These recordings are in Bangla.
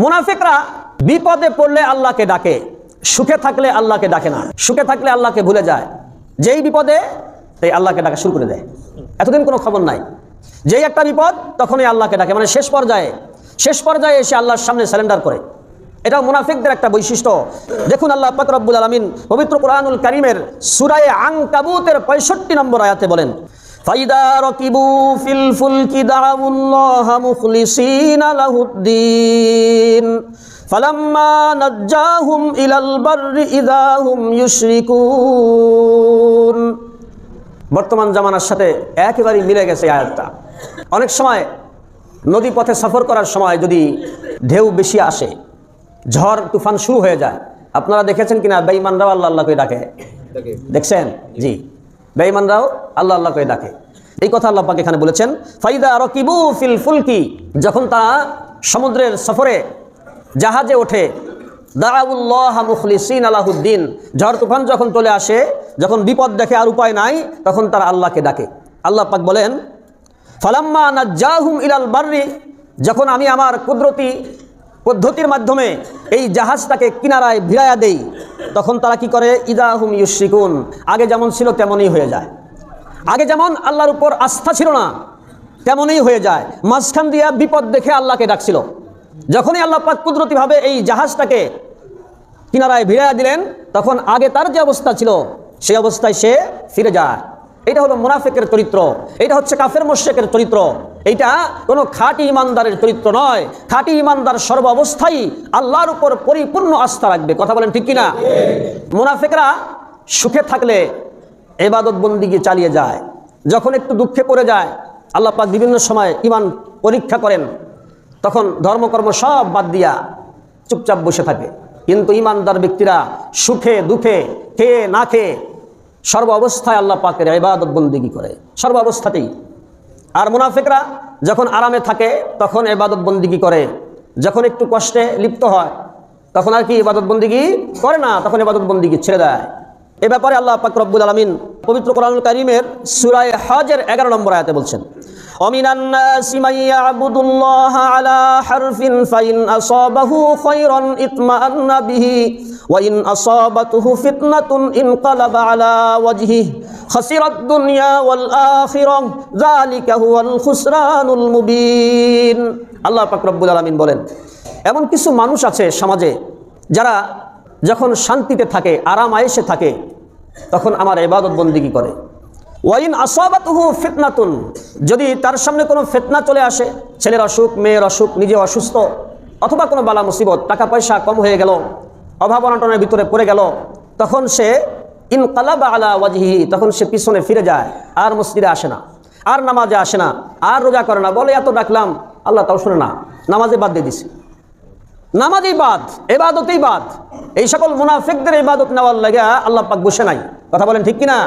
মুনাফিকরা বিপদে পড়লে আল্লাহকে ডাকে, সুখে থাকলে আল্লাহকে ডাকে না। সুখে থাকলে আল্লাহকে ভুলে যায়, যেই বিপদে সেই আল্লাহকে ডাকা শুরু করে দেয়। এতদিন কোনো খবর নাই, যেই একটা বিপদ তখনই আল্লাহকে ডাকে, মানে শেষ পর্যায়ে এসে আল্লাহর সামনে সারেন্ডার করে। এটা মুনাফিকদের একটা বৈশিষ্ট্য। দেখুন আল্লাহ পাক রব্বুল আলামিন পবিত্র কোরআনুল কারীমের সূরা আনকাবুতের 65 নম্বর আয়াতে বলেন, ফাইদা রাকিবু ফিল ফুলকি দাউল্লাহা মুখলিসিনা লাহুদ্দিন ফালাম্মা নাজ্জাহুম ইলাল বাররি ইযা হুম ইউশরিকুন। বর্তমান জামানার সাথে একেবারেই মিলে গেছে আয়াতটা। অনেক সময় নদী পথে সফর করার সময় যদি ঢেউ বেশি আসে, ঝড় তুফান শুরু হয়ে যায়, আপনারা দেখেছেন কিনা বেঈমানরাও আল্লাহ আল্লাহ করে ডাকে? দেখছেন? জি, বেঈমানরাও আল্লাহ আল্লাহ করে ডাকে। এই কথা আল্লাহ পাক এখানে বলেছেন, ফাইদা রাকিবু ফিল ফুলকি, যখন তারা সমুদ্রের সফরে জাহাজে ওঠে, দাউল্লাহ মুখলিসিনা লাহুদ্দিন, ঝড় তুফান যখন চলে আসে, যখন বিপদ দেখে আর উপায় নাই, তখন তারা আল্লাহকে ডাকে। আল্লাহ পাক বলেন, ফালাম্মা নাজ্জাহুম ইলাল বাররি, যখন আমি আমার কুদরতি পদ্ধতির মাধ্যমে এই জাহাজটাকে কিনারায় ভিড়াইয়া দেই, তখন তারা কি করে? ইযা হুম ইউশরিকুন, আগে যেমন ছিল তেমনই হয়ে যায়। আগে যেমন আল্লাহর উপর আস্থা ছিল না, তেমনই হয়ে যায়। মাঝখান দিয়া বিপদ দেখে আল্লাহকে ডাকছিল, যখনই আল্লাহ পাক কুদরতিভাবে এই জাহাজটাকে কিনারায় ভিড়াইয়া দিলেন, তখন আগে তার যে অবস্থা ছিল সেই অবস্থায় সে ফিরে যায়। এটা হলো মুনাফিকের চরিত্র, এটা হচ্ছে কাফের মুশরিকের চরিত্র। এইটা কোনো খাঁটি ইমানদারের চরিত্র নয়। খাঁটি ইমানদার সর্ব অবস্থায় আল্লাহর উপর পরিপূর্ণ আস্থা রাখবে। কথা বলেন ঠিক কিনা? মুনাফিকরা সুখে থাকলে ইবাদত বন্দিগি চালিয়ে যায়, যখন একটু দুঃখে পড়ে যায় আল্লাহ পাক বিভিন্ন সময় ঈমান পরীক্ষা করেন, তখন ধর্মকর্ম সব বাদ দিয়া চুপচাপ বসে থাকে। কিন্তু ইমানদার ব্যক্তিরা সুখে দুঃখে, খেয়ে না খেয়ে সর্ব অবস্থায় আল্লাহ পাকের ইবাদত বন্দিগি করে, সর্ব অবস্থাতেই। আর মুনাফিকরা যখন আরামে থাকে তখন ইবাদত বন্দিগি করে, যখন একটু কষ্টে লিপ্ত হয় তখন আর কি ইবাদত বন্দিগি করে না, তখন ইবাদত বন্দিগি ছেড়ে দেয়। এ ব্যাপারে আল্লাহ পাক রব্বুল আলামিন পবিত্র কোরআনুল কারীমের সূরা হজের 11 নম্বর আয়াতে বলছেন, ওমিনান নাসি মান ইয়াবুদুল্লাহা আলা হারফিন ফাইন আসাবাহু খায়রান ইতমাআন্না বিহি ওয়া ইন আসাবাতুহু ফিতনাতুন ইনকালাবা আলা ওয়াজহিহি খাসিরাদ দুনিয়া ওয়াল আখিরাহ যালিকা হুয়াল খুসরানুল মুবিন। আল্লাহ পাক রব্বুল আলামিন বলেন, এমন কিছু মানুষ আছে সমাজে যারা যখন শান্তিতে থাকে, আরাম আয়েশে থাকে, তখন আমার ইবাদত বন্দিগি করে। ওয়াইন আসাবাতুহু ফিতনাতুন, যদি তার সামনে কোনো ফিতনা চলে আসে, ছেলের অসুখ, মেয়ের অসুখ, নিজে অসুস্থ, অথবা কোনো বালা মুসিবত, টাকা পয়সা কম হয়ে গেল, অভাব অনটনের ভিতরে পড়ে গেল, তখন সে ইনকালাবা আলা ওয়াজহিহি, তখন সে পিছনে ফিরে যায়, আর মসজিদে আসে না, আর নামাজে আসে না, আর রোজা করে না। বলে এত ডাকলাম আল্লাহ তাও শুনে না, নামাজে বাদ দিয়ে দিছে, নামাজই বাদ, ইবাদতেই বাদ। এই সকল মুনাফিকদের ইবাদত নেওয়ার লাগে আল্লাহ পাক বসে নাই। কথা বলেন ঠিক কিনা?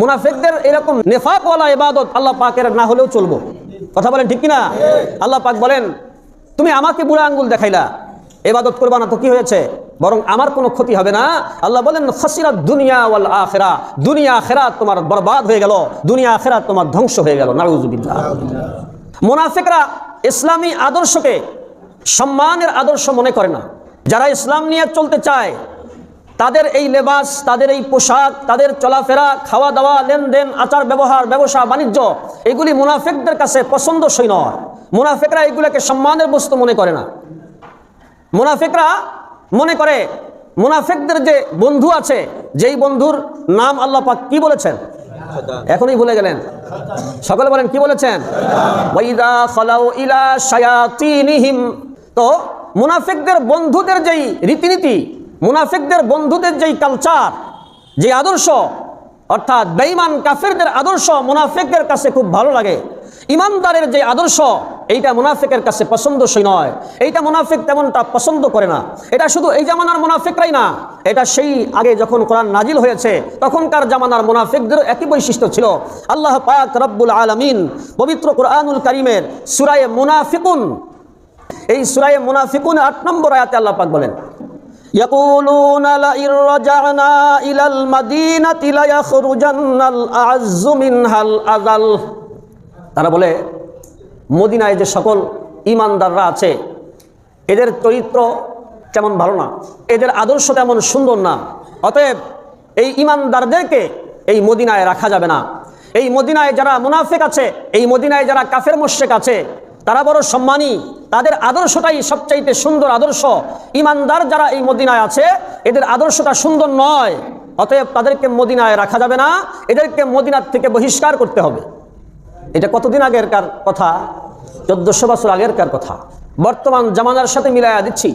মুনাফিকদের এরকম নেফাকওয়ালা ইবাদত আল্লাহ পাকের না হলেও চলবো। কথা বলেন ঠিক কিনা? আল্লাহ পাক বলেন, তুমি আমাকে বুড়া আঙ্গুল দেখাইলা, ইবাদত করবা না তো কি হয়েছে, বরং আমার কোনো ক্ষতি হবে না। আল্লাহ বলেন, খাসিরাত দুনিয়া ওয়াল আখিরা, দুনিয়া আখিরাত তোমার বরবাদ হয়ে গেল, দুনিয়া আখিরাত তোমার ধ্বংস হয়ে গেল। নাউযুবিল্লাহ। মুনাফিকরা ইসলামী আদর্শকে সম্মানের আদর্শ মনে করে না। যারা ইসলাম নিয়ে চলতে চায়, তাদের এই লেবাস, তাদের এই পোশাক, তাদের চলাফেরা, খাওয়া দাওয়া, লেনদেন, আচার ব্যবহার, ব্যবসা বাণিজ্য, এগুলি মুনাফিকদের কাছে পছন্দসই নয়। মুনাফিকরা এগুলোকে সম্মানের বস্তু মনে করে না। মুনাফিকরা মনে করে, মুনাফিকদের যে বন্ধু আছে, যেই বন্ধুর নাম আল্লাহ পাক কি বলেছেন? এখনই ভুলে গেলেন। সকলে বলেন কি বলেছেন? ওয়াইদা খালাউ ইলা শায়াতিনিহিম। তো মুনাফিকদের বন্ধুদের যেই রীতিনীতি, মুনাফিকদের বন্ধুদের যেই কালচার, যে আদর্শ, অর্থাৎ বেঈমান কাফেরদের আদর্শ মুনাফিকদের কাছে খুব ভালো লাগে। ইমানদারের যে আদর্শ, এইটা মুনাফিকের কাছে পছন্দসই নয়, এইটা মুনাফিক তেমনটা পছন্দ করে না। এটা শুধু এই জামানার মুনাফিকরাই না, এটা সেই আগে যখন কোরআন নাজিল হয়েছে তখনকার জামানার মুনাফিকদের একই বৈশিষ্ট্য ছিল। আল্লাহ পাক রব্বুল আলামিন পবিত্র কোরআনুল কারীমের সূরা মুনাফিকুন, এই সূরা মুনাফিকুন 8 নম্বর আয়াতে আল্লাহ পাক বলেন, ইয়াকুলুনা লা ইন রাজা'না ইলাল মাদিনাতি লা ইয়াখরুজান্নাল আ'আজ্জু মিনহাল আযাল। তারা বলে, মদিনায় যে সকল ঈমানদাররা আছে, এদের চরিত্র তেমন ভালো না, এদের আদর্শ তেমন সুন্দর না। অতএব এই ইমানদারদেরকে এই মদিনায় রাখা যাবে না। এই মদিনায় যারা মুনাফিক আছে, এই মদিনায় যারা কাফের মুশরিক আছে, তারা বড় সম্মানী, তাদের আদর্শটাই সবচাইতে সুন্দর আদর্শ। ইমানদার যারা এই মদিনায় আছে, এদের আদর্শটা সুন্দর নয়। অতএব তাদেরকে মদিনায় রাখা যাবে না, এদেরকে মদিনার থেকে বহিষ্কার করতে হবে। এটা কতদিন আগেরকার কথা? 1400 বছর আগেরকার কথা। বর্তমান জামানার সাথে মিলাইয়া দিচ্ছি।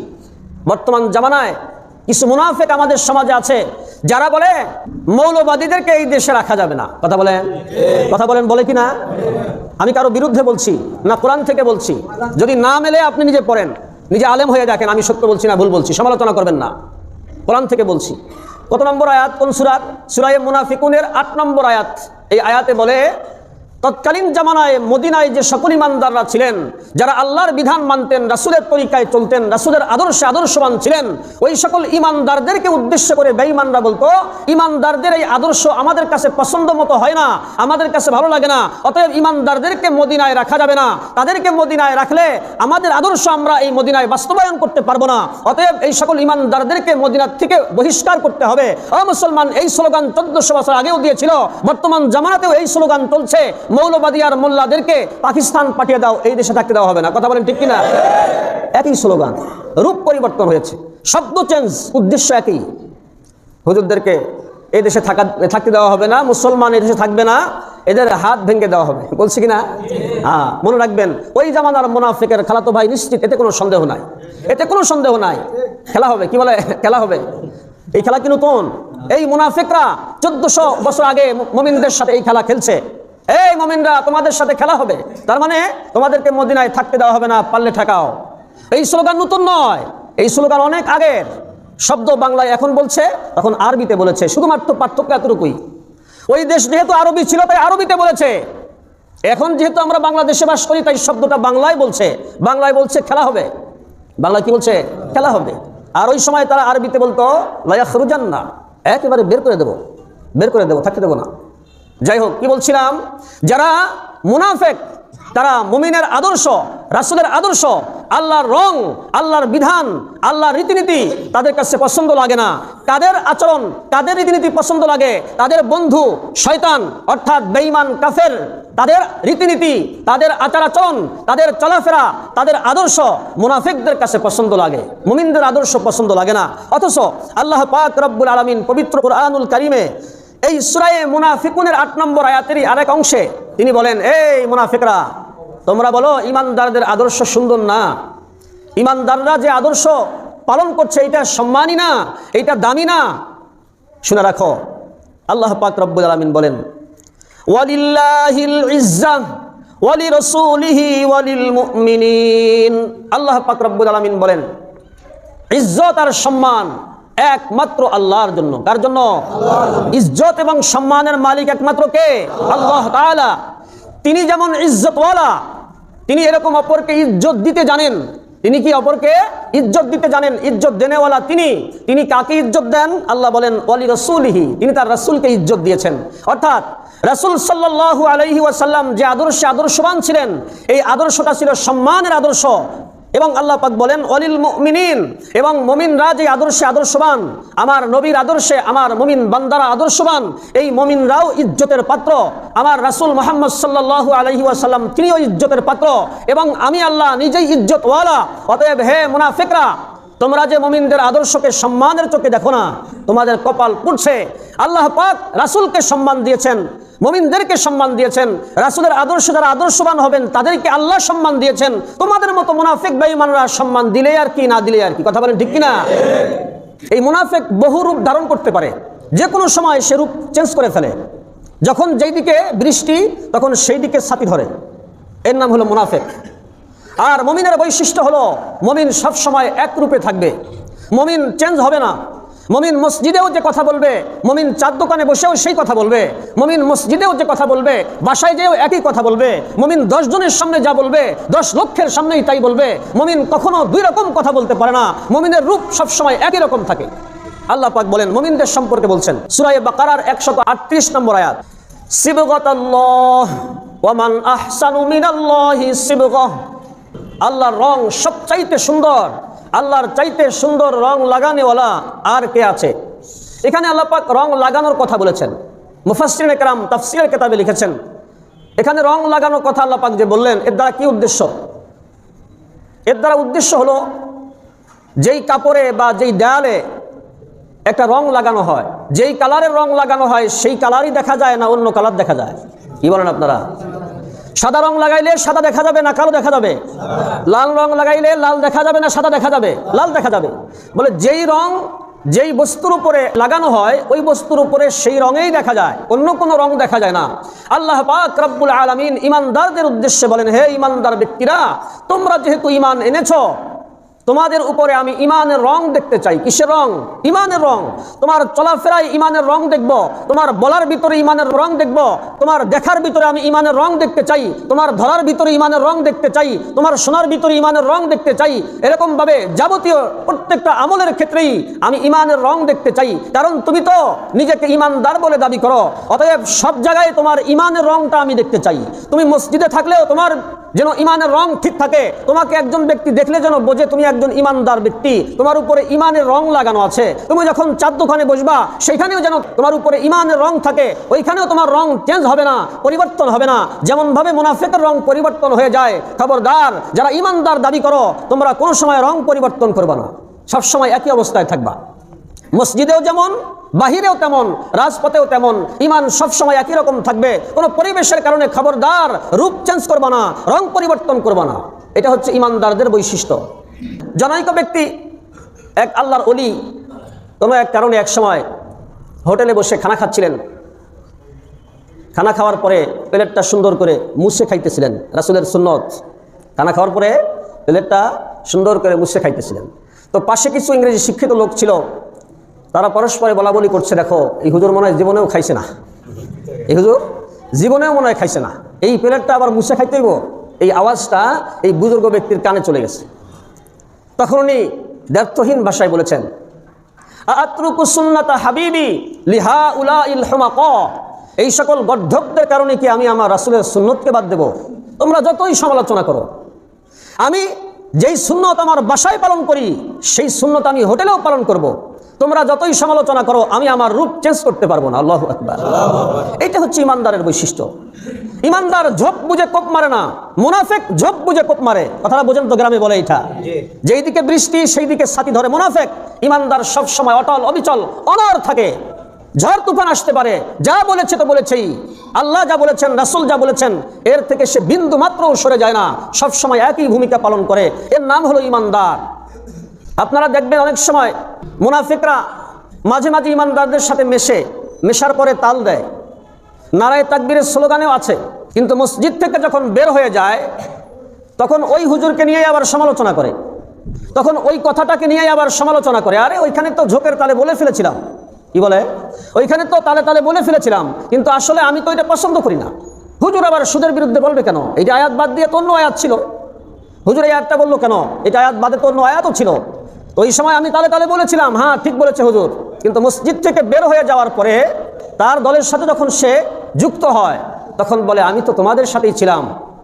বর্তমান জামানায় কিছু মুনাফিক আমাদের সমাজে আছে, যারা বলে মৌলবাদীদেরকে এই দেশে রাখা যাবে না। কথা বলেন বলে কি না? আমি কারো বিরুদ্ধে বলছি না, কোরআন থেকে বলছি। যদি না মেলে আপনি নিজে পড়েন, নিজে আলেম হয়ে দেখেন আমি সত্য বলছি না ভুল বলছি, সমালোচনা করবেন না। কোরআন থেকে বলছি। কত নম্বর আয়াত? কোন সূরা? সূরা মুনাফিকুনের 8 নম্বর আয়াত। এই আয়াতে বলে, তৎকালীন জামানায় মদিনায় যে সকল ইমানদাররা ছিলেন, যারা আল্লাহর বিধান মানতেন, রাসূলের তরিকায় চলতেন, রাসূলের আদর্শে আদর্শবান ছিলেন, ওই সকল ইমানদারদেরকে উদ্দেশ্য করে বেঈমানরা বলতো, ইমানদারদের এই আদর্শ আমাদের কাছে পছন্দ মতো হয় না, আমাদের কাছে ভালো লাগে না, অতএব ইমানদারদেরকে মদিনায় রাখা যাবে না। তাদেরকে মদিনায় রাখলে আমাদের আদর্শ আমরা এই মদিনায় বাস্তবায়ন করতে পারবো না। অতএব এই সকল ইমানদারদেরকে মদিনার থেকে বহিষ্কার করতে হবে। মুসলমান এই স্লোগান 1400 বছর আগেও দিয়েছিল, বর্তমান জামানাতেও এই স্লোগান চলছে। মৌলবাদী আর মোল্লাদেরকে পাকিস্তান পাঠিয়ে দাও, এই দেশে থাকতে দেওয়া হবে না। কথা বলেন ঠিক কিনা? একই স্লোগান, রূপ পরিবর্তন হয়েছে, শব্দ চেঞ্জ, উদ্দেশ্য একই। হুজুরদেরকে এই দেশে থাকতে দেওয়া হবে না, মুসলমান এই দেশে থাকবে না, এদের হাত ভেঙে দেওয়া হবে। বলছি কিনা? হ্যাঁ, মনে রাখবেন, ওই জামানার মুনাফিকের খালাতো ভাই নিশ্চিত, এতে কোনো সন্দেহ নাই, এতে কোনো সন্দেহ নাই। খেলা হবে, কি বলে খেলা হবে? এই খেলা কি নতুন? এই মুনাফিকরা 1400 বছর আগে মুমিনদের সাথে এই খেলা খেলছে। এই মুমিনরা, তোমাদের সাথে খেলা হবে, তার মানে তোমাদেরকে মদিনায় থাকতে দেওয়া হবে না, পারলে ঠেকাও। এই স্লোগান নতুন নয়, এই স্লোগান অনেক আগের। শব্দ বাংলায় এখন বলছে, তখন আরবিতে বলেছে, শুধুমাত্র পার্থক্য এতটুকুই। ওই দেশ যেহেতু আরবি ছিল তাই আরবিতে বলেছে, এখন যেহেতু আমরা বাংলাদেশে বাস করি তাই শব্দটা বাংলায় বলছে। বাংলায় বলছে খেলা হবে, বাংলায় কি বলছে? খেলা হবে। আর ওই সময় তারা আরবিতে বলতো লা ইয়াখরুজান্না, একেবারে বের করে দেবো, থাকতে দেবো না। যাই হোক, কি বলছিলাম, যারা মুনাফিক, তারা মুমিনের আদর্শ, রাসূলের আদর্শ, আল্লাহর রং, আল্লাহর বিধান, আল্লাহর রীতিনীতি তাদের কাছে পছন্দ লাগে না। তাদের আচরণ, তাদের রীতিনীতি পছন্দ লাগে। তাদের বন্ধু শয়তান অর্থাৎ বেঈমান কাফের, তাদের রীতিনীতি, তাদের আচার আচরণ, তাদের চলাফেরা, তাদের আদর্শ মুনাফিকদের কাছে পছন্দ লাগে, মুমিনদের আদর্শ পছন্দ লাগে না। অথচ আল্লাহ পাক রব্বুল আলামিন পবিত্র কুরআনুল কারীমে এই সূরা মুনাফিকুনের 8 নম্বর আয়াতেরই আরেক অংশে তিনি বলেন, এই মুনাফিকরা, তোমরা বলো ইমানদারদের আদর্শ সুন্দর না, ইমানদাররা যে আদর্শ পালন করছে এটা সম্মানী না, এটা দামি না। শুনে রাখো, আল্লাহ পাক রব্বুল আলামিন বলেন, ওয়ালিল্লাহিল ইজ্জাহ ওয়ালিরাসূলিহি ওয়ালিল মুমিনিন। আল্লাহ পাক রব্বুল আলামিন বলেন, ইজ্জত আর সম্মান একমাত্র আল্লাহর জন্য। কার জন্য? ইজ্জত এবং সম্মানের মালিক একমাত্র কে? আল্লাহ তাআলা। তিনি যেমন ইজ্জতওয়ালা, তিনি এরকম অপরকে ইজ্জত দিতে জানেন। তিনি কি অপরকে ইজ্জত দিতে জানেন? ইজ্জত দেনেওয়ালা তিনি। তিনি কাকে ইজ্জত দেন? আল্লাহ বলেন ওয়ালি রাসূলিহি, তিনি তার রাসূলকে ইজ্জত দিয়েছেন। অর্থাৎ রাসূল সাল্লাল্লাহু আলাইহি ওয়াসাল্লাম যে আদর্শে আদর্শবান ছিলেন, এই আদর্শটা ছিল সম্মানের আদর্শ। এবং আল্লাহ পাক বলেন ওয়ালিল মুমিনিন, এবং মুমিনরা যে আদর্শে আদর্শবান, আমার নবীর আদর্শে আমার মুমিন বান্দারা আদর্শবান, এই মুমিনরাও ইজ্জতের পাত্র। আমার রাসূল মুহাম্মদ সাল্লাল্লাহু আলাইহি ওয়াসাল্লাম তিনিও ইজ্জতের পাত্র, এবং আমি আল্লাহ নিজেই ইজ্জতওয়ালা। অতএব হে মুনাফিকরা, তোমরা যে মুমিনদের আদর্শকে সম্মানের চোখে দেখো না, তোমাদের কপাল পুড়ছে। আল্লাহ পাক রাসূলকে সম্মান দিয়েছেন, মুমিনদেরকে সম্মান দিয়েছেন, রাসূলের আদর্শ যারা আদর্শবান হবেন তাদেরকে আল্লাহ সম্মান দিয়েছেন। তোমাদের মতো মুনাফিক বেঈমানরা সম্মান দিলে আর কি, না দিলে আর কি। কথা বলেন ঠিক কিনা? এই মুনাফিক বহু রূপ ধারণ করতে পারে, যে কোনো সময় সে রূপ চেঞ্জ করে ফেলে। যখন যেই দিকে বৃষ্টি তখন সেই দিকে ছাতি ধরে, এর নাম হলো মুনাফিক। আর মুমিনের বৈশিষ্ট্য হলো, মুমিন সব সময় এক রূপে থাকবে, মুমিন চেঞ্জ হবে না। মুমিন মসজিদেও যে কথা বলবে, মুমিন চার দোকানে বসেও সেই কথা বলবে, মুমিন মসজিদেও যে কথা বলবে, বাসায় যেও একই কথা বলবে, মুমিন 10 জনের সামনে যা বলবে 10 লক্ষের সামনেই তাই বলবে। মুমিন কখনো দুই রকম কথা বলতে পারে না, মুমিনের রূপ সবসময় একই রকম থাকে। আল্লাহ পাক বলেন মুমিনদের সম্পর্কে বলছেন, সূরা বাকারার 138 নম্বর আয়াত, সিবগাতাল্লাহ ওয়া মান আহসানু মিনাল্লাহি সিবগাহ। আল্লাহর রং সবচাইতে সুন্দর আল্লাহর চাইতে সুন্দর রং লাগানেওয়ালা আর কে আছে? এখানে আল্লাহ পাক রং লাগানোর কথা বলেছেন। মুফাসসিরিন কেরাম তাফসীরের কিতাবে লিখেছেন, এখানে রং লাগানোর কথা আল্লাহ পাক যে বললেন, এর দ্বারা কি উদ্দেশ্য? এর দ্বারা উদ্দেশ্য হলো, যেই কাপড়ে বা যেই দেয়ালে একটা রং লাগানো হয়, যেই কালারের রং লাগানো হয় সেই কালারই দেখা যায় না অন্য কালার দেখা যায়? কি বলেন আপনারা? সাদা রং লাগাইলে সাদা দেখা যাবে না কালো দেখা যাবে? লাল রং লাগাইলে লাল দেখা যাবে না সাদা দেখা যাবে? লাল দেখা যাবে। বলে যেই রং যেই বস্তুর উপরে লাগানো হয় ওই বস্তুর উপরে সেই রঙেই দেখা যায়, অন্য কোনো রং দেখা যায় না। আল্লাহ পাক রব্বুল আলামিন ইমানদারদের উদ্দেশ্যে বলেন, হে ইমানদার ব্যক্তিরা, তোমরা যেহেতু ঈমান এনেছো, তোমাদের উপরে আমি ঈমানের রং দেখতে চাই। কিসের রং? ঈমানের রং। তোমার চলাফেরায় ঈমানের রং দেখব, তোমার বলার ভিতরে ঈমানের রং দেখব, তোমার দেখার ভিতরে আমি ঈমানের রং দেখতে চাই, তোমার ধরার ভিতরে ঈমানের রং দেখতে চাই, তোমার শোনার ভিতরে ঈমানের রং দেখতে চাই। এরকম ভাবে যাবতীয় প্রত্যেকটা আমলের ক্ষেত্রেই আমি ঈমানের রং দেখতে চাই। কারণ তুমি তো নিজেকে ঈমানদার বলে দাবি করো, অতএব সব জায়গায় তোমার ঈমানের রংটা আমি দেখতে চাই। তুমি মসজিদে থাকলেও তোমার যেন ঈমানের রং ঠিক থাকে, তোমাকে একজন ব্যক্তি দেখলে যেন বোঝে তুমি একজন ঈমানদার ব্যক্তি, তোমার উপরে ঈমানের রং লাগানো আছে। তুমি যখন চার দোকানে বসবা সেখানেও যেন তোমার উপরে ঈমানের রং থাকে, ওইখানেও তোমার রং চেঞ্জ হবে না, পরিবর্তন হবে না। যেমন ভাবে মুনাফিকের রং পরিবর্তন হয়ে যায়, খবরদার যারা ঈমানদার দাবি করো তোমরা কোনো সময় রং পরিবর্তন করবে না, সব সময় একই অবস্থায় থাকবা। মসজিদেও যেমন, বাহিরেও তেমন, রাজপথেও তেমন, ঈমান সবসময় একই রকম থাকবে। কোনো পরিবেশের কারণে খবরদার রূপ চেঞ্জ করবা না, রং পরিবর্তন করবা না। এটা হচ্ছে ঈমানদারদের বৈশিষ্ট্য। জনৈক ব্যক্তি এক আল্লাহর ওলি কোনো এক কারণে এক সময় হোটেলে বসে খানা খাচ্ছিলেন। খানা খাওয়ার পরে প্লেটটা সুন্দর করে মুছে খাইতেছিলেন, রাসূলের সুন্নত। খানা খাওয়ার পরে প্লেটটা সুন্দর করে মুছে খাইতেছিলেন। তো পাশে কিছু ইংরেজি শিক্ষিত লোক ছিল, তারা পরস্পরে বলা বলি করছে, দেখো এই হুজুর মনে হয় জীবনেও খাইছে না, এই হুজুর জীবনেও মনে হয় খাইছে না, এই প্লেটটা আবার মুছে খাইতে হইব। এই আওয়াজটা এই বুজুর্গ ব্যক্তির কানে চলে গেছে। তখন উনি দ্ব্যর্থহীন ভাষায় বলেছেন, আতরুকু সুন্নাতা হাবিবি লিহাউলাইল হুমাকা, এই সকল গর্ধবদের কারণে কি আমি আমার রাসূলের সুন্নতকে বাদ দেব? তোমরা যতই সমালোচনা করো, আমি যেই সুন্নত আমার বাসায় পালন করি সেই সুন্নত আমি হোটেলেও পালন করব। তোমরা যতই সমালোচনা করো আমি আমার রূপ চেঞ্জ করতে পারবো না। আল্লাহু আকবার। এইটা হচ্ছে ইমানদারের বৈশিষ্ট্য। ইমানদার ঝোপ বুঝে কোপ মারে না, মুনাফিক ঝোপ বুঝে কোপ মারে। কথাটা বোঝেন তো? গ্রামে বলে এটা, যেই দিকে বৃষ্টি সেই দিকে ছাতি ধরে মুনাফিক। ইমানদার সব সময় অটল অবিচল অনড় থাকে। ঝড় তুফান আসতে পারে, যা বলেছে তো বলেছেই, আল্লাহ যা বলেছেন রাসূল যা বলেছেন এর থেকে সে বিন্দু মাত্রও সরে যায় না, সব সময় একই ভূমিকা পালন করে। এর নাম হলো ইমানদার। আপনারা দেখবেন অনেক সময় মুনাফিকরা মাঝে মাঝে ইমানদারদের সাথে মেশার পরে তাল দেয়, নারায়ে তাকবীরের স্লোগানেও আছে, কিন্তু মসজিদ থেকে যখন বের হয়ে যায় তখন ওই হুজুরকে নিয়ে আবার সমালোচনা করে, তখন ওই কথাটাকে নিয়ে আবার সমালোচনা করে। আরে ওইখানে তো ঝোঁকের তালে বলে ফেলেছিলাম, কি বলে, ওইখানে তো তালে তালে বলে ফেলেছিলাম, কিন্তু আসলে আমি তো এটা পছন্দ করি না। হুজুর আবার সুদের বিরুদ্ধে বলবে কেন? এটা আয়াত বাদ দিয়ে তো অন্য আয়াত ছিল, হুজুর এই আয়াতটা বললো কেন? এটা আয়াত বাদে তো অন্য আয়াতও ছিল। ওই সময় আমি তালে তালে বলেছিলাম, হ্যাঁ ঠিক বলেছে হুজুর, কিন্তু মসজিদ থেকে বের হয়ে যাওয়ার পরে তার দলের সাথে যখন সে যুক্ত হয় তখন বলে, আমি তো তোমাদের সাথেই ছিলাম,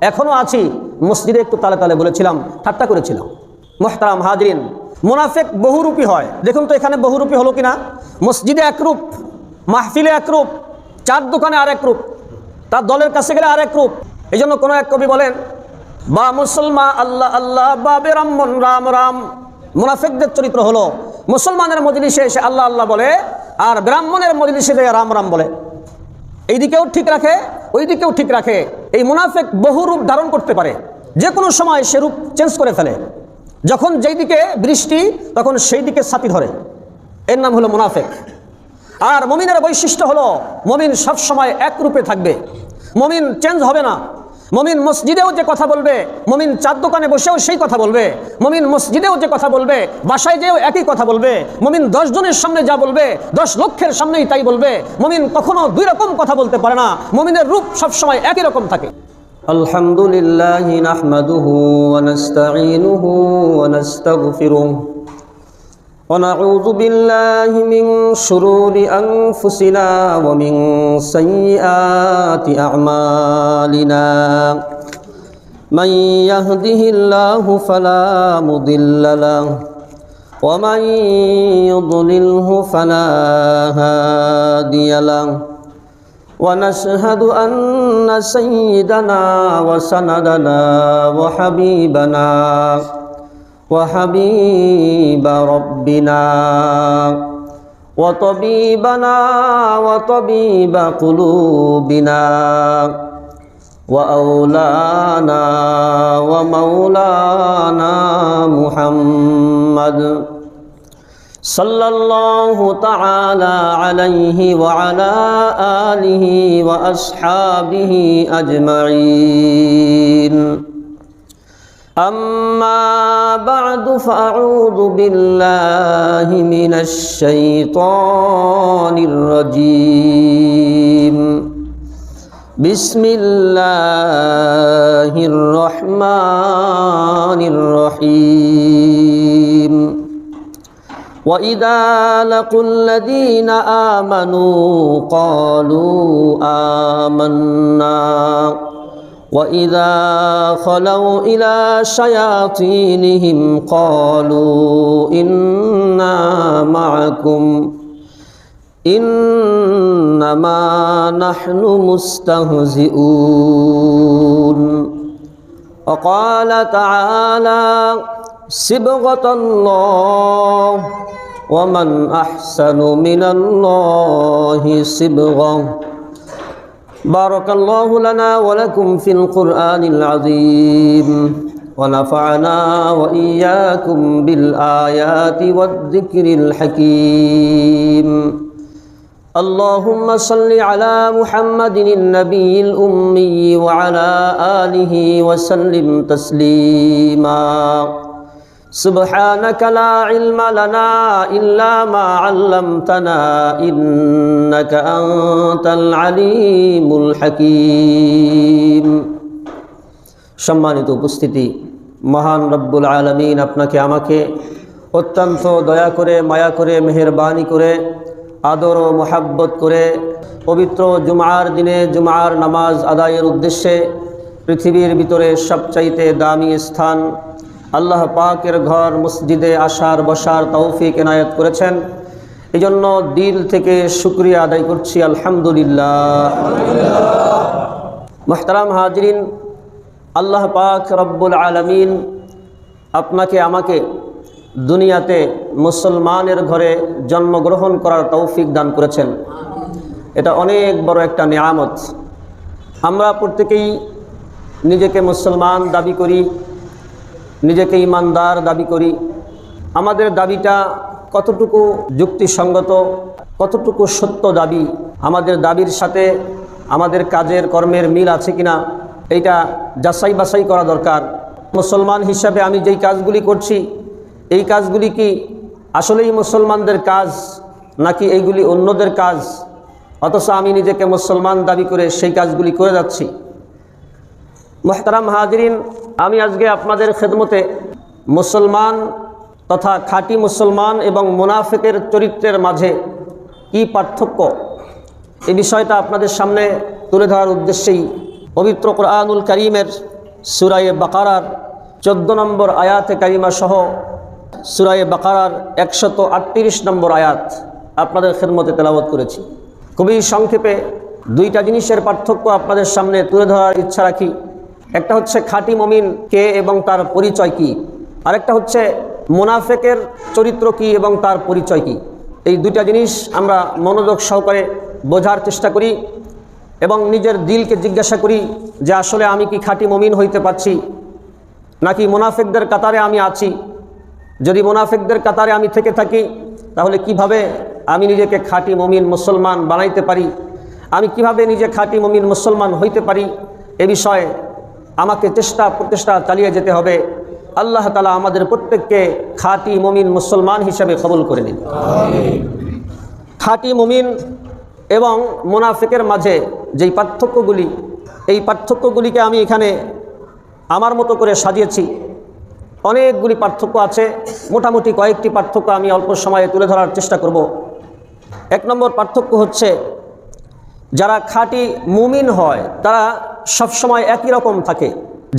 এখনো আছি, মসজিদে একটু তালে তালে বলেছিলাম, ঠাট্টা করেছিলাম। মুহতারাম হাজরিন, মুনাফিক বহুরূপী হয়। দেখুন তো এখানে বহুরূপী হলো কিনা? মসজিদে একরূপ, মাহফিলে একরূপ, চার দোকানে আরেক রূপ, তার দলের কাছে গেলে আরেক রূপ। এই জন্য কোনো এক কবি বলেন, বা মুসলমান আল্লাহ আল্লাহ বা বেরাম্মন রাম রাম। মুনাফিকদের চরিত্র হলো মুসলমানের মজলিসে এসে আল্লাহ আল্লাহ বলে আর ব্রাহ্মণের মজলিসে যে রাম রাম বলে। এই দিকেও ঠিক রাখে, ওই দিকেও ঠিক রাখে। এই মুনাফিক বহু রূপ ধারণ করতে পারে, যে কোনো সময় সে রূপ চেঞ্জ করে ফেলে। যখন যেই দিকে বৃষ্টি তখন সেই দিকে ছাতি ধরে, এর নাম হলো মুনাফিক। আর মুমিনের বৈশিষ্ট্য হলো মুমিন সব সময় এক রূপে থাকবে, মুমিন চেঞ্জ হবে না। মুমিন মসজিদেও যে কথা বলবে, মুমিন চার দোকানে বসেও সেই কথা বলবে। মুমিন মসজিদেও যে কথা বলবে, বাসায় যেও একই কথা বলবে। মুমিন 10 জনের সামনে যা বলবে 10 লক্ষের সামনেই তাই বলবে। মুমিন কখনো দুই রকম কথা বলতে পারে না, মুমিনের রূপ সব সময় একই রকম থাকে। আলহামদুলিল্লাহি নাহমাদুহু ওয়া নাস্তাঈনুহু ওয়া নাস্তাগফিরুহু ওয়া নাউযু বিল্লাহি মিন শুরুরি আনফুসিনা ওয়া মিন সাইয়্যাতি আ'মালিনা মান ইয়াহদিহিল্লাহু ফালা মুদিল্লা লাহু ومن يضلله فلا هادي له ونشهد أن سيدنا وسندنا وحبيب ربنا وطبيبنا وطبيب قلوبنا وأولانا ومولانا محمد صلى الله تعالى عليه وعلى آله وأصحابه أجمعين أما بعد فأعوذ بالله من الشيطان الرجيم بسم الله الرحمن الرحيم وإذا لقوا الذين آمنوا قالوا آمنا وإذا خلوا إلى شياطينهم قالوا إنا معكم إنما نحن مستهزئون وقال تعالى صبغة الله ومن أحسن من الله صبغة بارك الله لنا ولكم في القرآن العظيم ونفعنا وإياكم بالآيات والذكر الحكيم اللهم صل على محمد النبي الأمي وعلى آله وسلم تسليما سبحانك لا علم لنا إلا ما علمتنا إنك أنت العليم الحكيم সম্মানিত উপস্থিতি, মহান রব্বুল আলামিন আপনাকে আমাকে অত্যন্ত দয়া করে, মায়া করে, মেহেরবানি করে, আদর ও মোহাব্বত করে পবিত্র জুমার দিনে জুমার নামাজ আদায়ের উদ্দেশ্যে পৃথিবীর ভিতরে সবচাইতে দামি স্থান আল্লাহ পাকের ঘর মসজিদে আসার বসার তৌফিক এনায়েত করেছেন। এই জন্য দিল থেকে শুকরিয়া আদায় করছি, আলহামদুলিল্লাহ। মুহতারাম হাজিরিন, আল্লাহ পাক রব্বুল আলামিন আপনাকে আমাকে দুনিয়াতে মুসলমানের ঘরে জন্মগ্রহণ করার তৌফিক দান করেছেন। এটা অনেক বড় একটা নিয়ামত। আমরা প্রত্যেকেই নিজেকে মুসলমান দাবি করি, নিজেকে ইমানদার দাবি করি। আমাদের দাবিটা কতটুকু যুক্তিসঙ্গত, কতটুকু সত্য দাবি, আমাদের দাবির সাথে আমাদের কাজের কর্মের মিল আছে কিনা, এইটা যাচাই বাছাই করা দরকার। মুসলমান হিসাবে আমি যেই কাজগুলি করছি, এই কাজগুলি কি আসলেই মুসলমানদের কাজ নাকি এইগুলি অন্যদের কাজ, অথচ আমি নিজেকে মুসলমান দাবি করে সেই কাজগুলি করে যাচ্ছি। মুহতারাম হাজিরিন, আমি আজকে আপনাদের খেদমতে মুসলমান তথা খাঁটি মুসলমান এবং মুনাফিকের চরিত্রের মাঝে কি পার্থক্য, এই বিষয়টা আপনাদের সামনে তুলে ধরার উদ্দেশ্যেই পবিত্র কোরআনুল কারীমের সূরা বাকারার 14 নম্বর আয়াতে কারিমা সহ সূরা বাকারার 138 নম্বর আয়াত আপনাদের খেদমতে তেলাওয়াত করেছি। খুবই সংক্ষেপে দুইটা জিনিসের পার্থক্য আপনাদের সামনে তুলে ধরার ইচ্ছা রাখি। একটা হচ্ছে খাঁটি মুমিন কে এবং তার পরিচয় কি, আরেকটা হচ্ছে মুনাফিকের চরিত্র কি এবং তার পরিচয় কি। এই দুইটা জিনিস আমরা মনোযোগ সহকারে বোঝার চেষ্টা করি এবং নিজের দিলকে জিজ্ঞাসা করি যে আসলে আমি কি খাঁটি মুমিন হইতে পারছি নাকি মুনাফিকদের কাতারে আমি আছি। যদি মুনাফিকদের কাতারে আমি থেকে থাকি তাহলে কিভাবে আমি নিজেকে খাঁটি মুমিন মুসলমান বানাইতে পারি, আমি কিভাবে নিজে খাঁটি মুমিন মুসলমান হইতে পারি, এ বিষয়ে আমাকে প্রচেষ্টা চালিয়ে যেতে হবে। আল্লাহ তাআলা আমাদের প্রত্যেককে খাঁটি মুমিন মুসলমান হিসেবে কবুল করে নিন। খাঁটি মুমিন এবং মুনাফিকের মাঝে যেই পার্থক্যগুলি, এই পার্থক্যগুলিকে আমি এখানে আমার মতো করে সাজিয়েছি। অনেকগুলি পার্থক্য আছে, মোটামুটি কয়েকটি পার্থক্য আমি অল্প সময়ে তুলে ধরার চেষ্টা করব। এক নম্বর পার্থক্য হচ্ছে, যারা খাঁটি মুমিন হয় তারা সবসময় একই রকম থাকে।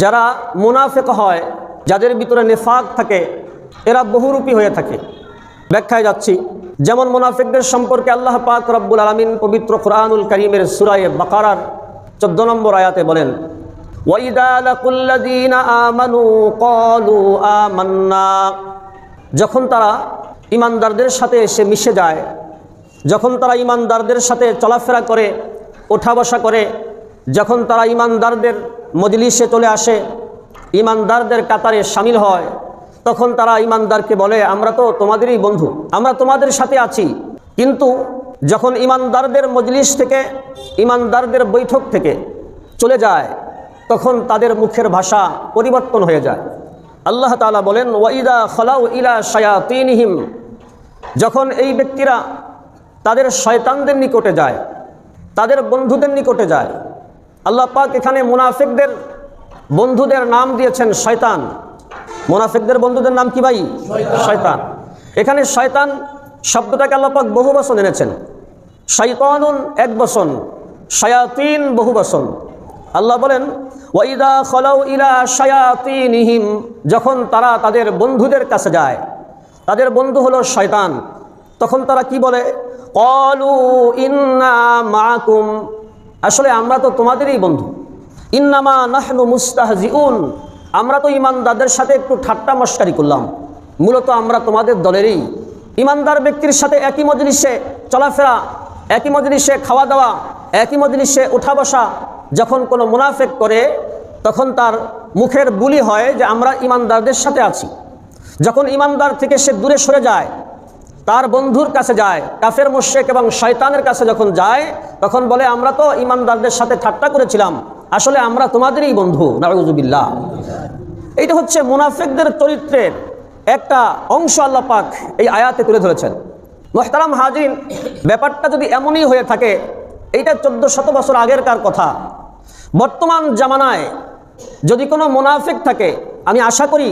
যারা মুনাফিক হয়, যাদের ভিতরে নিফাক থাকে, এরা বহুরূপী হয়ে থাকে। ব্যাখ্যায় যাচ্ছি, যেমন মুনাফিকদের সম্পর্কে আল্লাহ পাক রব্বুল আলামিন পবিত্র কুরআনুল কারীমের সূরা বাকারার 14 নম্বর আয়াতে বলেন, ওয়াইদা লাকুল্লাযীনা আমানু ক্বালু আমান্না। যখন তারা ঈমানদারদের সাথে এসে মিশে যায়, যখন তারা ঈমানদারদের সাথে চলাফেরা করে, ওঠা বসা করে, যখন তারা ঈমানদারদের মজলিসে চলে আসে, ঈমানদারদের কাতারে শামিল হয়, তখন তারা ঈমানদারকে বলে, আমরা তো তোমাদেরই বন্ধু, আমরা তোমাদের সাথে আছি। কিন্তু যখন ঈমানদারদের মজলিস থেকে, ঈমানদারদের বৈঠক থেকে চলে যায়, তখন তাদের মুখের ভাষা পরিবর্তন হয়ে যায়। আল্লাহ তাআলা বলেন, ওয়াইদা খালাউ ইলা শায়াতিনহিম। যখন এই ব্যক্তিরা তাদের শয়তানদের নিকটে যায়, তাদের বন্ধুদের নিকটে যায়। আল্লাহ পাক এখানে মুনাফিকদের বন্ধুদের নাম দিয়েছেন শয়তান। মুনাফিকদের বন্ধুদের নাম কি ভাই? শয়তান। এখানে শয়তান শব্দটাকে আল্লাহ পাক বহু বচন এনেছেন। শাইতানুন এক বচন, শায়াতিন বহু বচন। আল্লাহ বলেন, ওয়াইদা খালাউ ইলা শায়াতিনহিম। যখন তারা তাদের বন্ধুদের কাছে যায়, তাদের বন্ধু হলো শয়তান, তখন তারা কি বলে? ক্বালু ইন্না মাআকুম। আসলে আমরা তো তোমাদেরই বন্ধু। ইন্নামা নাহনু মুস্তাহজিউন। আমরা তো ঈমানদারদের সাথে একটু ঠাট্টা মশকারি করলাম, মূলত আমরা তোমাদের দলেরই। ঈমানদার ব্যক্তির সাথে একই মজলিসে চলাফেরা, একই মজলিসে খাওয়া দাওয়া, একই মজলিসে ওঠা বসা যখন কোনো মুনাফিক করে, তখন তার মুখের বুলি হয় যে আমরা ঈমানদারদের সাথে আছি। যখন ঈমানদার থেকে সে দূরে সরে যায়, তার বন্ধুর কাছে যায়, কাফের মুশরিক এবং শয়তানের কাছে যখন যায়, তখন বলে, আমরা তো ঈমানদারদের সাথে ঠাট্টা করেছিলাম, আসলে আমরা তোমাদেরই বন্ধু। নাউযুবিল্লাহ। এইটা হচ্ছে মুনাফিকদের চরিত্রের একটা অংশ আল্লাহ পাক এই আয়াতে তুলে ধরেছেন। মুহতারাম হাজিরিন, ব্যাপারটা যদি এমনই হয়ে থাকে, এইটা 1400 বছর আগেরকার কথা। বর্তমান জামানায় যদি কোনো মুনাফিক থাকে, আমি আশা করি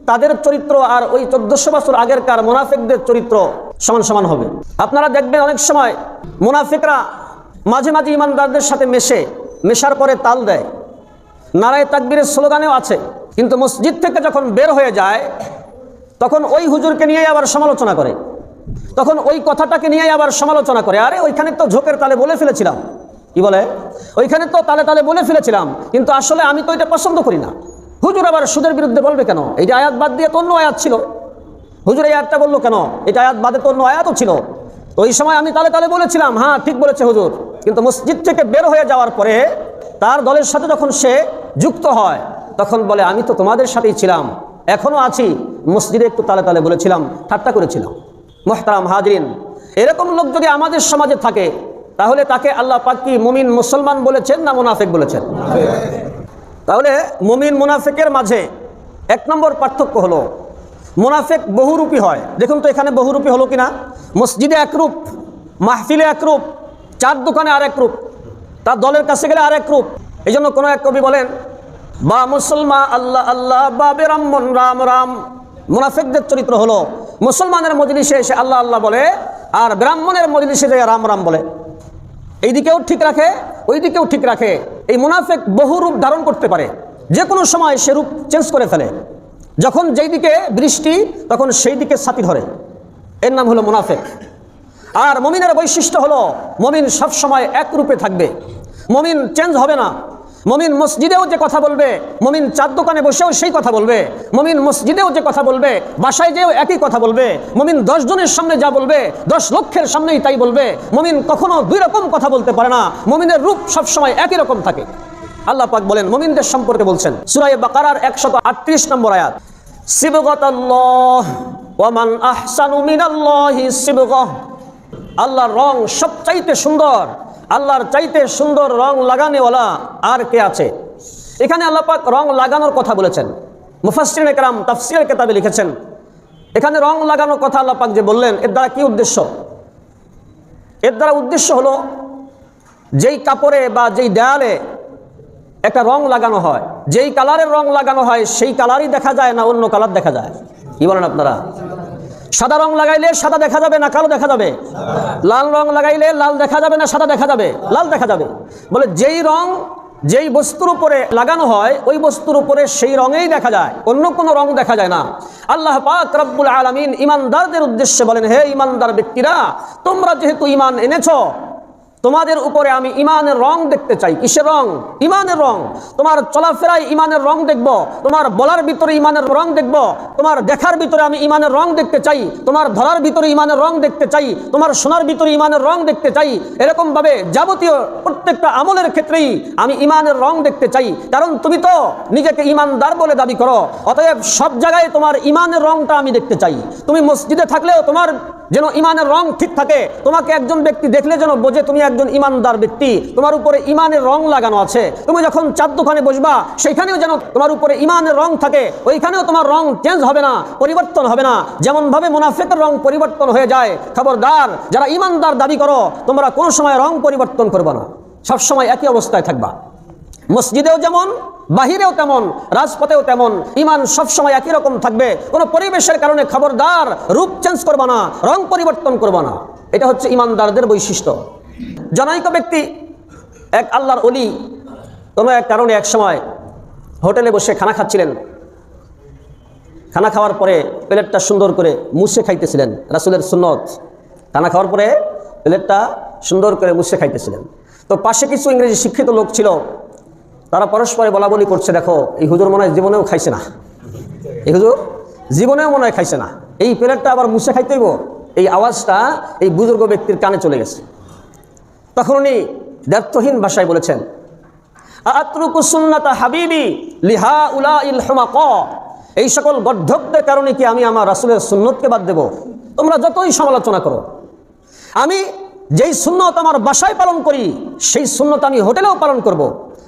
তাদের চরিত্র আর ওই 1400 বছর আগেরকার মুনাফিকদের চরিত্র সমান সমান হবে। আপনারা দেখবেন অনেক সময় মুনাফিকরা মাঝে মাঝে ঈমানদারদের সাথে মেশার পরে তাল দেয়, নারায়ে তাকবীরের স্লোগানেও আছে, কিন্তু মসজিদ থেকে যখন বের হয়ে যায়, তখন ওই হুজুরকে নিয়েই আবার সমালোচনা করে, তখন ওই কথাটাকে নিয়েই আবার সমালোচনা করে। আরে ওইখানে তো ঝোঁকের তালে বলে ফেলেছিলাম, কি বলে, ওইখানে তো তালে তালে বলে ফেলেছিলাম, কিন্তু আসলে আমি তো এটা পছন্দ করি না। হুজুর আবার সুদের বিরুদ্ধে বলবে কেন? এইটা আয়াত বাদ দিয়ে তো অন্য আয়াত ছিল। হুজুর এই আয়াতটা বললো কেন? এটা আয়াত বাদে তো অন্য আয়াতও ছিল। তো ওই সময় আমি তালে তালে বলেছিলাম, হ্যাঁ ঠিক বলেছে হুজুর। কিন্তু মসজিদ থেকে বের হয়ে যাওয়ার পরে তার দলের সাথে যখন সে যুক্ত হয়, তখন বলে, আমি তো তোমাদের সাথেই ছিলাম, এখনও আছি, মসজিদে একটু তালে তালে বলেছিলাম, ঠাট্টা করেছিলাম। মুহতারাম হাজিরিন, এরকম লোক যদি আমাদের সমাজে থাকে, তাহলে তাকে আল্লাহ পাক কি মুমিন মুসলমান বলেছেন না মুনাফিক বলেছেন? তাহলে মুমিন মুনাফিকের মাঝে 1 নম্বর পার্থক্য হলো, মুনাফিক বহুরূপী হয়। দেখুন তো এখানে বহুরূপী হলো কিনা? মসজিদে একরূপ, মাহফিলে একরূপ, চার দোকানে আরেক রূপ, তার দলের কাছে গেলে আরেক রূপ। এই জন্য কোনো এক কবি বলেন, বা মুসলমান আল্লাহ আল্লাহ, বা বেরাম্মন রাম রাম। মুনাফিকদের চরিত্র হলো মুসলমানের মজলিসে এসে আল্লাহ আল্লাহ বলে, আর ব্রাহ্মণের মজলিসে যে রাম রাম বলে। এইদিকেও ঠিক রাখে, ওই দিকেও ঠিক রাখে। এই মুনাফিক বহু রূপ ধারণ করতে পারে, যে কোনো সময় সে রূপ চেঞ্জ করে ফেলে। যখন যেই দিকে বৃষ্টি, তখন সেই দিকে ছাতি ধরে, এর নাম হলো মুনাফিক। আর মুমিনের বৈশিষ্ট্য হলো, মুমিন সব সময় এক রূপে থাকবে, মুমিন চেঞ্জ হবে না। মুমিন মসজিদেও যে কথা বলবে, মুমিন চার দোকানে বসেও সেই কথা বলবে। মুমিন মসজিদেও যে কথা বলবে, বাসায় যেও একই কথা বলবে। মুমিন 10 জনের সামনে যা বলবে, 10 লক্ষের সামনেই তাই বলবে। মুমিন কখনো 2 রকম কথা বলতে পারে না। মুমিনের রূপ সব সময় একই রকম থাকে। আল্লাহ পাক বলেন, মুমিনদের সম্পর্কে বলছেন, সূরা বাকারার 138 নম্বর আয়াত, সিবগাতাল্লাহ ওয়া মান আহসানু মিনাল্লাহি সিবগাহ। আল্লাহর রং সবচাইতে সুন্দর, আল্লাহর চাইতে সুন্দর রং লাগানেওয়ালা আর কে আছে? এখানে আল্লাহ পাক রং লাগানোর কথা বলেছেন। মুফাসসিরিনে কেরাম তাফসীরের কিতাবে লিখেছেন, এখানে রং লাগানোর কথা আল্লাহ পাক যে বললেন, এর দ্বারা কি উদ্দেশ্য? এর দ্বারা উদ্দেশ্য হলো, যেই কাপড়ে বা যেই দেয়ালে একটা রং লাগানো হয়, যেই কালারের রং লাগানো হয়, সেই কালারই দেখা যায় না অন্য কালার দেখা যায়? কি বলেন আপনারা? সাদা রং লাগাইলে সাদা দেখা যাবে না কালো দেখা যাবে? লাল রং লাগাইলে লাল দেখা যাবে না সাদা দেখা যাবে? লাল দেখা যাবে। বলে যেই রং যেই বস্তুর উপরে লাগানো হয় ওই বস্তুর উপরে সেই রঙেই দেখা যায়, অন্য কোনো রং দেখা যায় না। আল্লাহ পাক রব্বুল আলামিন ঈমানদারদের উদ্দেশ্যে বলেন, হে ঈমানদার ব্যক্তিরা, তোমরা যেহেতু ঈমান এনেছো, তোমাদের উপরে আমি ঈমানের রং দেখতে চাই। কিসের রং? ঈমানের রং। তোমার চলাফেরায় ঈমানের রং দেখব, তোমার বলার ভিতরে ঈমানের রং দেখব, তোমার দেখার ভিতরে আমি ঈমানের রং দেখতে চাই, তোমার ধরার ভিতরে ঈমানের রং দেখতে চাই, তোমার শোনার ভিতরে ঈমানের রং দেখতে চাই। এরকম ভাবে যাবতীয় প্রত্যেকটা আমলের ক্ষেত্রেই আমি ঈমানের রং দেখতে চাই। কারণ তুমি তো নিজেকে ঈমানদার বলে দাবি করো, অতএব সব জায়গায় তোমার ঈমানের রংটা আমি দেখতে চাই। তুমি মসজিদে থাকলেও তোমার যেন ঈমানের রং ঠিক থাকে, তোমাকে একজন ব্যক্তি দেখলে যেন বোঝে তুমি একজন ঈমানদার ব্যক্তি, তোমার উপরে ঈমানের রং লাগানো আছে। তুমি যখন চার দোকানে বসবা সেখানেও যেন তোমার উপরে ঈমানের রং থাকে, ওইখানেও তোমার রং চেঞ্জ হবে না, পরিবর্তন হবে না। যেমন ভাবে মুনাফিকের রং পরিবর্তন হয়ে যায়, খবরদার যারা ঈমানদার দাবি করো তোমরা কোনো সময় রং পরিবর্তন করবে না, সব সময় একই অবস্থায় থাকবা। মসজিদেও যেমন, বাহিরেও তেমন, রাজপথেও তেমন, ঈমান সবসময় একই রকম থাকবে। কোনো পরিবেশের কারণে খবরদার রূপ চেঞ্জ করবা না, রং পরিবর্তন করবা না। এটা হচ্ছে ঈমানদারদের বৈশিষ্ট্য। জনৈক ব্যক্তি, এক আল্লাহর ওলি, কোনো এক কারণে এক সময় হোটেলে বসে খানা খাচ্ছিলেন। খানা খাওয়ার পরে প্লেটটা সুন্দর করে মুছে খাইতেছিলেন, রাসূলের সুন্নত। খানা খাওয়ার পরে প্লেটটা সুন্দর করে মুছে খাইতেছিলেন। তো পাশে কিছু ইংরেজি শিক্ষিত লোক ছিল, তারা পরস্পরে বলা বলি করছে, দেখো এই হুজুর মনে হয় জীবনেও খাইছে না, এই হুজুর জীবনেও মনে হয় খাইছে না, এই প্লেটটা আবার মুছে খাইতে হইব। এই আওয়াজটা এই বুজুর্গ ব্যক্তির কানে চলে গেছে। তখন উনি দ্ব্যর্থহীন ভাষায় বলেছেন, আতরুকু সুন্নাতা হাবিবি লিহাউলাইল হুমাকা, এই সকল গর্ধবদের কারণে কি আমি আমার রাসূলের সুন্নতকে বাদ দেব? তোমরা যতই সমালোচনা করো, আমি যেই সুন্নত আমার বাসায় পালন করি সেই সুন্নত আমি হোটেলেও পালন করব।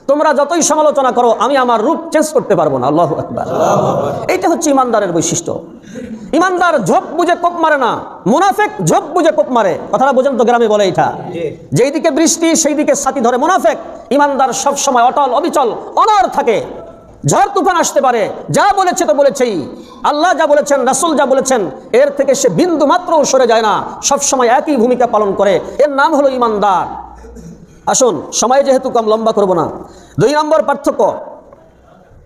তোমরা যতই সমালোচনা করো আমি আমার রূপ চেঞ্জ করতে পারবো না। আল্লাহু আকবার। এইটা হচ্ছে ইমানদারের বৈশিষ্ট্য। ইমানদার ঝোপ বুঝে কোপ মারে না, মুনাফিক ঝোপ বুঝে কোপ মারে। কথাটা বোঝেন তো? গ্রামে বলে এটা, যেই দিকে বৃষ্টি সেই দিকে ছাতি ধরে মুনাফিক। ইমানদার সব সময় অটল অবিচল অনড় থাকে। ঝড় তুফান আসতে পারে, যা বলেছে তো বলেছেই, আল্লাহ যা বলেছেন, রাসূল যা বলেছেন, এর থেকে সে বিন্দু মাত্রও সরে যায় না, সব সময় একই ভূমিকা পালন করে। এর নাম হলো ইমানদার। আসুন, সময় যেহেতু কম, লম্বা করব না। 2 নম্বর পার্থক্য,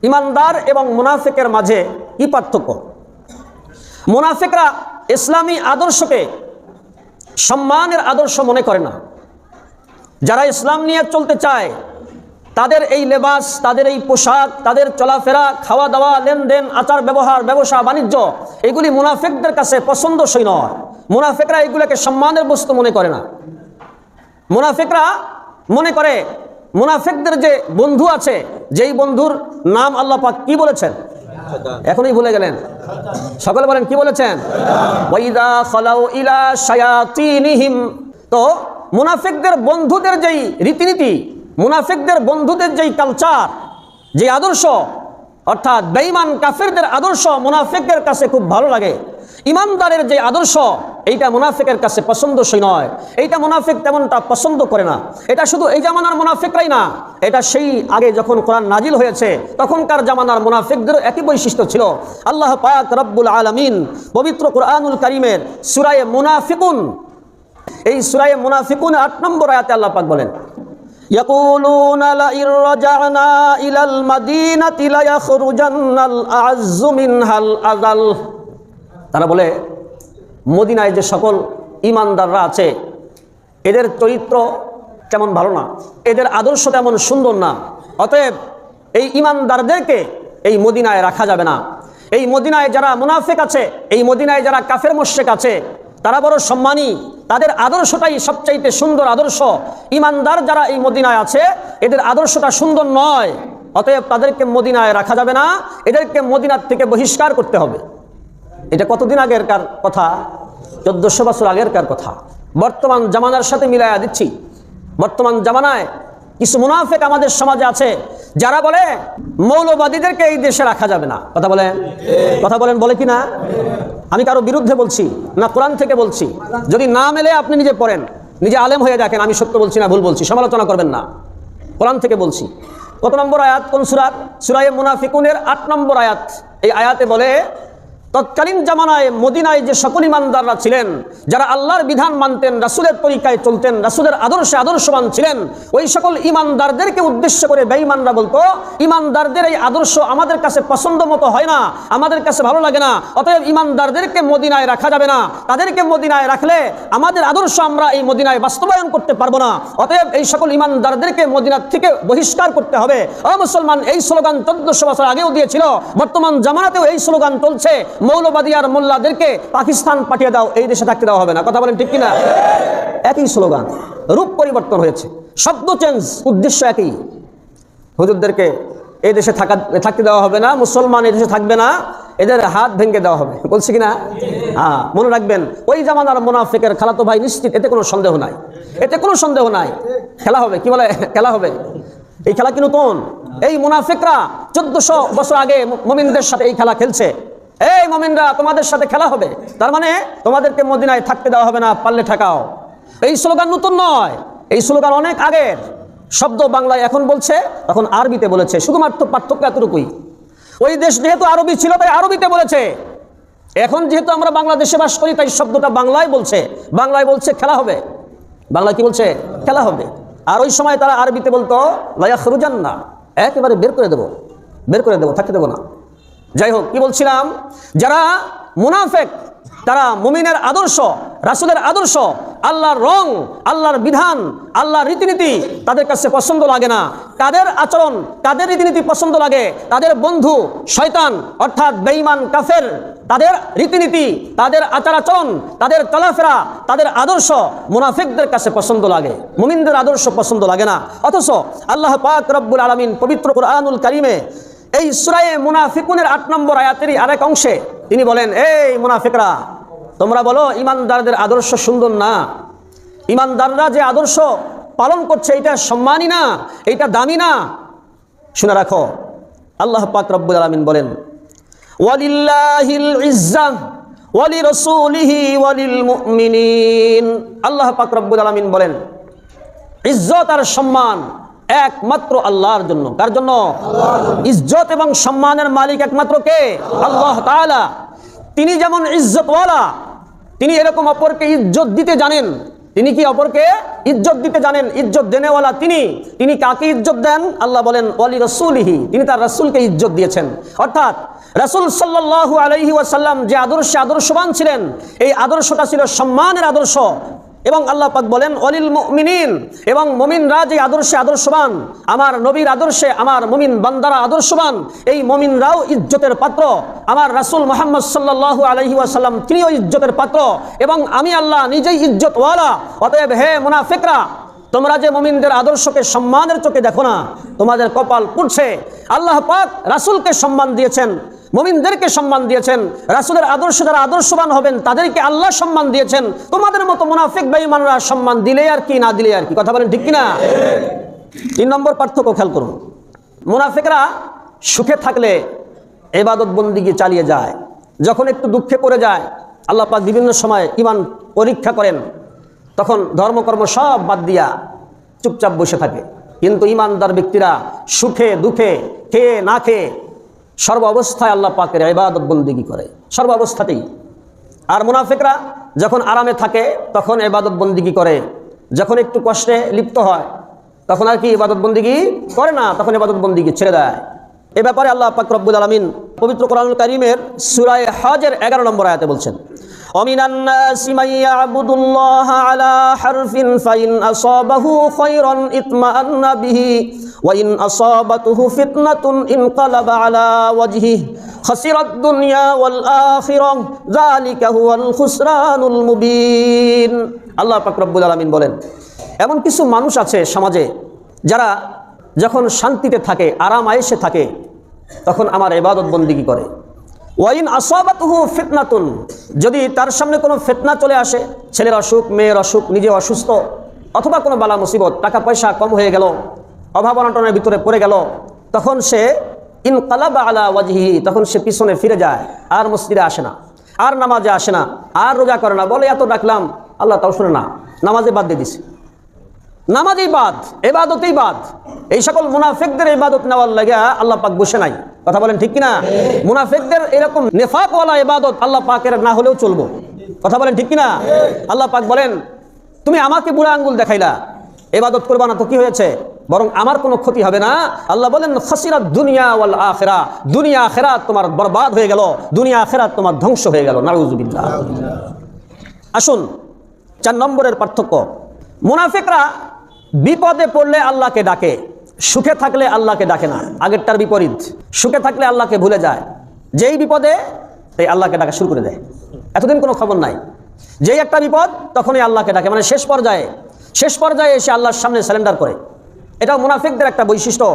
ইমানদার এবং মুনাফিকের মাঝে কি পার্থক্য? মুনাফিকরা ইসলামী আদর্শকে সম্মানের আদর্শ মনে করে না। যারা ইসলাম নিয়ে চলতে চায় তাদের এই লেবাস, তাদের এই পোশাক, তাদের চলাফেরা, খাওয়া দাওয়া, লেনদেন, আচার ব্যবহার, ব্যবসা বাণিজ্য, এগুলি মুনাফিকদের কাছে পছন্দসই নয়। মুনাফিকরা এগুলোকে সম্মানের বস্তু মনে করে না। মুনাফিকরা মনে করে, মুনাফিকদের যে বন্ধু আছে, যেই বন্ধুর নাম আল্লাহ পাক কি বলেছেন? এখনই ভুলে গেলেন। সকলে বলেন, কি বলেছেন? ওয়াইদা খালাউ ইলা শায়াতিনিহিম। তো মুনাফিকদের বন্ধুদের যেই রীতিনীতি, মুনাফিকদের বন্ধুদের যেই কালচার, যে আদর্শ, অর্থাৎ বেঈমান কাফিরদের আদর্শ মুনাফিকদের কাছে খুব ভালো লাগে। ইমানদারের যে আদর্শ, এইটা মুনাফিকের কাছে পছন্দসই নয়। এইটা মুনাফিক তেমনটা পছন্দ করে না। এটা শুধু এই জামানার মুনাফিকরাই না, এটা সেই আগে যখন কোরআন নাজিল হয়েছে তখনকার জামানার মুনাফিকদের একই বৈশিষ্ট্য ছিল। আল্লাহ পাক রব্বুল আলামিন পবিত্র কুরআনুল কারীমের সূরা মুনাফিকুন, এই সূরা মুনাফিকুন 8 নম্বর আয়াতে আল্লাহ পাক বলেন, ইয়াকুলুনা লা ইরজা'না ইলাল মাদিনাতি লা ইয়াখরুজান্নাল আ'আজ্জু মিনহাল আযাল। তারা বলে, মদিনায় যে সকল ইমানদাররা আছে এদের চরিত্র তেমন ভালো না, এদের আদর্শ তেমন সুন্দর না, অতএব এই ইমানদারদেরকে এই মদিনায় রাখা যাবে না। এই মদিনায় যারা মুনাফিক আছে, এই মদিনায় যারা কাফের মুশরিক আছে, তারা বড় সম্মানী, তাদের আদর্শটাই সবচাইতে সুন্দর আদর্শ। ইমানদার যারা এই মদিনায় আছে এদের আদর্শটা সুন্দর নয়, অতএব তাদেরকে মদিনায় রাখা যাবে না, এদেরকে মদিনার থেকে বহিষ্কার করতে হবে। এটা কতদিন আগেরকার কথা? 1400 বছর আগেরকার কথা। বর্তমান জামানার সাথে মিলাইয়া দিচ্ছি। বর্তমান জামানায় কিছু মুনাফিক আমাদের সমাজে আছে যারা বলে মৌলবাদীদেরকে এই দেশে রাখা যাবে না। কথা বলেন, কথা বলেন, বলে কি না? আমি কারো বিরুদ্ধে বলছি না, কোরআন থেকে বলছি। যদি না মেলে আপনি নিজে পড়েন, নিজে আলেম হয়ে দেখেন, আমি সত্য বলছি না ভুল বলছি, সমালোচনা করবেন না। কোরআন থেকে বলছি। কত নম্বর আয়াত? কোন সূরা? সূরা মুনাফিকুনের 8 নম্বর আয়াত। এই আয়াতে বলে, তৎকালীন জামানায় মদিনায় যে সকল ইমানদাররা ছিলেন, যারা আল্লাহর বিধান মানতেন, রাসূলের তরিকায় চলতেন, রাসূলের আদর্শে আদর্শবান ছিলেন, ওই সকল ইমানদারদেরকে উদ্দেশ্য করে বেঈমানরা বলতো, ইমানদারদের এই আদর্শ আমাদের কাছে পছন্দ মতো হয় না, আমাদের কাছে ভালো লাগে না, অতএব ইমানদারদেরকে মদিনায় রাখা যাবে না, তাদেরকে মদিনায় রাখলে আমাদের আদর্শ আমরা এই মদিনায় বাস্তবায়ন করতে পারবো না, অতএব এই সকল ইমানদারদেরকে মদিনা থেকে বহিষ্কার করতে হবে। ও মুসলমান, এই স্লোগান 1400 বছর আগেও দিয়েছিল, বর্তমান জামানাতেও এই স্লোগান চলছে। মৌলবাদী আর মোল্লাদেরকে পাকিস্তান পাঠিয়ে দাও, এই দেশে থাকতে দেওয়া হবে না। কথা বলেন ঠিক কিনা? একই স্লোগান, রূপ পরিবর্তন হয়েছে, শব্দ চেঞ্জ, উদ্দেশ্য একই। হুজুরদেরকে এই দেশে থাকতে দেওয়া হবে না, মুসলমান এই দেশে থাকবে না, এদের হাত ভেঙে দেওয়া হবে, বলছি কিনা? হ্যাঁ, মনে রাখবেন, ওই জামানার মুনাফিকের খালাতো ভাই নিশ্চিত, এতে কোনো সন্দেহ নাই, এতে কোনো সন্দেহ নাই। খেলা হবে, কি বলে, খেলা হবে। এই খেলা কি নতুন? এই মুনাফিকরা 1400 বছর আগে মুমিনদের সাথে এই খেলা খেলছে। এই মুমিনরা, তোমাদের সাথে খেলা হবে, তার মানে তোমাদেরকে মদিনায় থাকতে দেওয়া হবে না, পারলে ঠেকাও। এই স্লোগান নতুন নয়, এই স্লোগান অনেক আগের। শব্দ বাংলায় এখন বলছে, তখন আরবিতে বলেছে, শুধুমাত্র পার্থক্য এতটুকুই। ওই দেশ যেহেতু আরবি ছিল তাই আরবিতে বলেছে, এখন যেহেতু আমরা বাংলাদেশে বাস করি তাই শব্দটা বাংলায় বলছে। বাংলায় বলছে খেলা হবে, বাংলা কি বলছে? খেলা হবে। আর ওই সময় তারা আরবিতে বলতো লা ইয়াখরুজান্না, একেবারে বের করে দেবো, বের করে দেবো, থাকতে দেবো না। যাই হোক, কি বলছিলাম, যারা মুনাফিক তারা মুমিনের আদর্শ, রাসূলের আদর্শ, আল্লাহর রং, আল্লাহর বিধান, আল্লাহর রীতিনীতি তাদের কাছে পছন্দ লাগে না। কাদের আচরণ, কাদের রীতিনীতি পছন্দ লাগে? তাদের বন্ধু শয়তান অর্থাৎ বেঈমান কাফের, তাদের রীতিনীতি, তাদের আচার আচরণ, তাদের চলাফেরা, তাদের আদর্শ মুনাফিকদের কাছে পছন্দ লাগে, মুমিনদের আদর্শ পছন্দ লাগে না। অথচ আল্লাহ পাক রব্বুল আলামিন পবিত্র কুরআনুল কারীমে এই সূরা মুনাফিকুনের 8 নম্বর আয়াতেরই আরেক অংশে তিনি বলেন, এই মুনাফিকরা, তোমরা বলো ইমানদারদের আদর্শ সুন্দর না, ইমানদাররা যে আদর্শ পালন করছে এটা সম্মানী না, এটা দামি না। শুনে রাখো, আল্লাহ পাক রব্বুল আলামিন বলেন, ওয়ালিল্লাহিল ইজ্জাহ ওয়ালিরাসূলিহি ওয়ালিল মুমিনিন। আল্লাহ পাক রব্বুল আলামিন বলেন, ইজ্জত আর সম্মান একমাত্র আল্লাহর জন্য। কার জন্য? ইজ্জত এবং সম্মানের মালিক একমাত্র কে? আল্লাহ তাআলা। তিনি যেমন ইজ্জতওয়ালা, তিনি এরকম অপরকে ইজ্জত দিতে জানেন। তিনি কি অপরকে ইজ্জত দিতে জানেন? ইজ্জত দেনেওয়ালা তিনি কাকে ইজ্জত দেন? আল্লাহ বলেন ওয়ালি রাসূলিহি, তিনি তার রাসূলকে ইজ্জত দিয়েছেন। অর্থাৎ রাসূল সাল্লাল্লাহু আলাইহি ওয়াসাল্লাম যে আদর্শে আদর্শবান ছিলেন, এই আদর্শটা ছিল সম্মানের আদর্শ। এবং আল্লাহ পাক বলেন ওয়ালিল মুমিনিন, এবং মুমিনরা যে আদর্শে আদর্শবান, আমার নবীর আদর্শে আমার মুমিন বান্দারা আদর্শবান, এই মুমিনরাও ইজ্জতের পাত্র। আমার রাসূল মুহাম্মদ সাল্লাল্লাহু আলাইহি ওয়াসাল্লাম তিনিও ইজ্জতের পাত্র, এবং আমি আল্লাহ নিজেই ইজ্জতওয়ালা। অতএব হে মুনাফিকরা, তোমরা যে মুমিনদের আদর্শকে সম্মানের চোখে দেখো না, তোমাদের কপাল পুড়ছে। আল্লাহ পাক রাসূলকে সম্মান দিয়েছেন, মুমিনদেরকে সম্মান দিয়েছেন, রাসূলের আদর্শ যারা আদর্শবান হবেন তাদেরকে আল্লাহ সম্মান দিয়েছেন। তোমাদের মতো মুনাফিক বেঈমানরা সম্মান দিলে আর কি, না দিলে আর কি। কথা বলেন ঠিক কিনা? 3 নম্বর পার্থক্য খেয়াল করুন। মুনাফিকরা সুখে থাকলে ইবাদত বন্দেগী চালিয়ে যায়, যখন একটু দুঃখে পড়ে যায় আল্লাহ পাক বিভিন্ন সময় ঈমান পরীক্ষা করেন, তখন ধর্মকর্ম সব বাদ দিয়া চুপচাপ বসে থাকে। কিন্তু ঈমানদার ব্যক্তিরা সুখে দুঃখে, খেয়ে না খেয়ে সর্ব অবস্থায় আল্লাহ পাকের ইবাদত বন্দেগী করে, সর্ব অবস্থাতেই। আর মুনাফিকরা যখন আরামে থাকে তখন ইবাদত বন্দেগী করে, যখন একটু কষ্টে লিপ্ত হয় তখন আর কি ইবাদত বন্দেগী করে না, তখন ইবাদত বন্দেগী ছেড়ে দেয়। এ ব্যাপারে আল্লাহ পাক রব্বুল আলামিন পবিত্র কোরআনুল কারীমের সূরা হজের 11 নম্বর আয়াতে বলছেন, ওমিনান নাসি মান ইয়াবুদুল্লাহা আলা হারফিন ফাইন আসাবাহু খায়রান ইতমাআন্না বিহি ওয়া ইন আসাবাতুহু ফিতনাতুন ইনকালাবা আলা ওয়াজহিহি খাসিরাদ দুনিয়া ওয়াল আখিরাহ যালিকা হুয়াল খুসরানুল মুবিন। আল্লাহ পাক রব্বুল আলামিন বলেন, এমন কিছু মানুষ আছে সমাজে যারা যখন শান্তিতে থাকে, আরাম আয়েশে থাকে, তখন আমার ইবাদত বন্দেগী করে। ওয়াইন আসাবাতুহু ফিতনাতুন, যদি তার সামনে কোনো ফিতনা চলে আসে, ছেলের অসুখ, মেয়ের অসুখ, নিজে অসুস্থ, অথবা কোনো বালা মুসিবত, টাকা পয়সা কম হয়ে গেল, অভাব অনটনের ভিতরে পড়ে গেল, তখন সে ইনকালাবা আলা ওয়াজহিহি, তখন সে পিছনে ফিরে যায়, আর মসজিদে আসে না, আর নামাজে আসে না, আর রোজা করে না। বলে এত ডাকলাম আল্লাহ তাও শুনে না, নামাজে বাদ দিয়ে দিছে, নামাজেই বাদ, ইবাদতেই বাদ। এই সকল মুনাফিকদের ইবাদত নেওয়ার লাগা আল্লাহ পাক বসে নাই। কথা বলেন ঠিক কিনা? মুনাফিকদের এরকম নেফাকওয়ালা ইবাদত আল্লাহ পাকের না হলেও চলবো। কথা বলেন ঠিক কিনা? আল্লাহ পাক বলেন, তুমি আমাকে বুড়া আঙ্গুল দেখাইলা, ইবাদত করবা না তো কি হয়েছে, বরং আমার কোনো ক্ষতি হবে না। আল্লাহ বলেন, খাসিরাত দুনিয়া ওয়াল আখিরা, দুনিয়া আখিরাত তোমার বরবাদ হয়ে গেল, দুনিয়া আখিরাত তোমার ধ্বংস হয়ে গেল। নাউযুবিল্লাহ। আসুন 4 নম্বরের পার্থক্য। মুনাফিকরা বিপদে পড়লে আল্লাহকে ডাকে, সুখে থাকলে আল্লাহকে ডাকে না। আগেরটার বিপরীত, সুখে থাকলে আল্লাহকে ভুলে যায়, যেই বিপদে এই আল্লাহকে ডাকা শুরু করে দেয়। এতদিন কোনো খবর নাই, যেই একটা বিপদ তখনই আল্লাহকে ডাকে, মানে শেষ পর্যায়ে এসে আল্লাহর সামনে সারেন্ডার করে। এটা মুনাফিকদের একটা বৈশিষ্ট্য।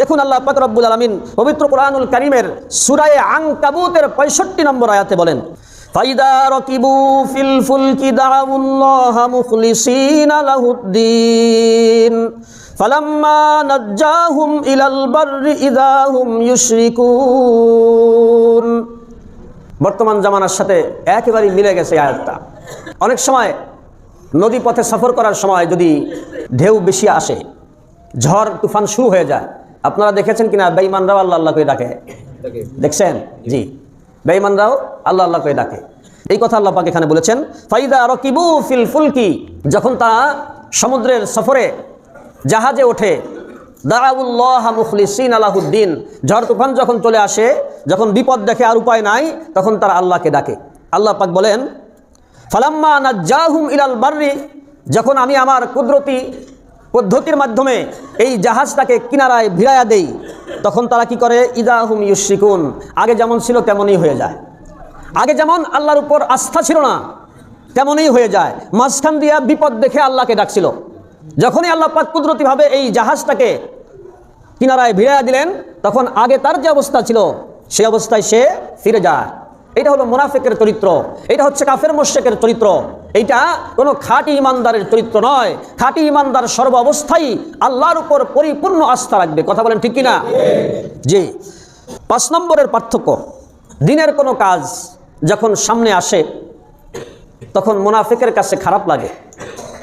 দেখুন আল্লাহ পাক রব্বুল আলামিন পবিত্র কোরআনুল কারীমের সূরা আনকাবুতের 65 নম্বর আয়াতে বলেন, ফাইদা রাকিবু ফিল ফুলকি দাউল্লাহ মুখলিসিনা লাহুদ্দিন ফালাম্মা নাজ্জাহুম ইলাল বাররি ইযা হুম ইউশরিকুন। বর্তমান জামানার সাথে একেবারেই মিলে গেছে আয়াতটা। অনেক সময় নদী পথে সফর করার সময় যদি ঢেউ বেশি আসে, ঝড় তুফান শুরু হয়ে যায়, আপনারা দেখেছেন কিনা বেঈমানরাও আল্লাহ আল্লাহ করে ডাকে? দেখছেন? জি, বেঈমানরাও আল্লাহ আল্লাহ করে ডাকে। এই কথা আল্লাহ পাক এখানে বলেছেন, ফাইদা রাকিবু ফিল ফুলকি, যখন তারা সমুদ্রের সফরে জাহাজে ওঠে, দাউল্লাহ মুখলিসিনা লাহুদ্দিন, ঝড় তুফান যখন চলে আসে, যখন বিপদ দেখে আর উপায় নাই, তখন তারা আল্লাহকে ডাকে। আল্লাহ পাক বলেন, ফালাম্মা নাজ্জাহুম ইলাল বাররি, যখন আমি আমার কুদরতি পদ্ধতির মাধ্যমে এই জাহাজটাকে কিনারায় ভিড়াইয়া দেই, তখন তারা কি করে, ইযা হুম ইউশরিকুন, আগে যেমন ছিল তেমনই হয়ে যায়। আগে যেমন আল্লাহর উপর আস্থা ছিল না তেমনই হয়ে যায়। মাঝখান দিয়া বিপদ দেখে আল্লাহকে ডাকছিল, যখনই আল্লাহ পাক কুদরতিভাবে এই জাহাজটাকে কিনারায় ভিড়াইয়া দিলেন, তখন আগে তার যে অবস্থা ছিল সেই অবস্থায় সে ফিরে যায়। এটা হলো মুনাফিকের চরিত্র, এটা হচ্ছে কাফের মুশরিকের চরিত্র। এইটা কোনো খাঁটি ইমানদারের চরিত্র নয়। খাঁটি ইমানদার সর্ব অবস্থায় আল্লাহর উপর পরিপূর্ণ আস্থা রাখবে। কথা বলেন ঠিক কিনা? জি। 5 নম্বরের পার্থক্য, দিনের কোনো কাজ যখন সামনে আসে তখন মুনাফিকের কাছে খারাপ লাগে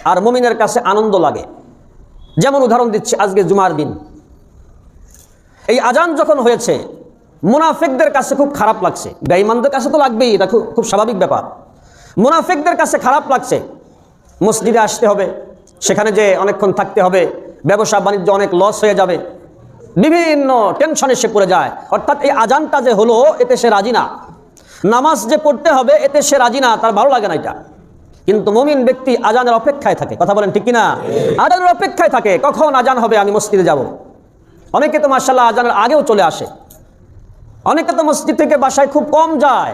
আর মুমিনের কাছে আনন্দ লাগে। যেমন উদাহরণ দিচ্ছি, আজকে জুমার দিন, এই আজান যখন হয়েছে মুনাফিকদের কাছে খুব খারাপ লাগছে। বেঈমানদের কাছে তো লাগবেই, এটা খুব স্বাভাবিক ব্যাপার। মুনাফিকদের কাছে খারাপ লাগছে। মসজিদে আসতে হবে, সেখানে যে অনেকক্ষণ থাকতে হবে, ব্যবসা বাণিজ্য অনেক লস হয়ে যাবে, বিভিন্ন টেনশনে সে পড়ে যায়। অর্থাৎ এই আজানটা যে হলো এতে সে রাজি না, নামাজ যে পড়তে হবে এতে সে রাজি না, তার ভালো লাগে না এটা। কিন্তু মুমিন ব্যক্তি আজানের অপেক্ষায় থাকে। কথা বলেন ঠিক কিনা? আজানের অপেক্ষায় থাকে, কখন আজান হবে আমি মসজিদে যাব। অনেকে তো মাশাআল্লাহ আজানের আগেও চলে আসে, অনেকে তো মসজিদ থেকে বাসায় খুব কম যায়।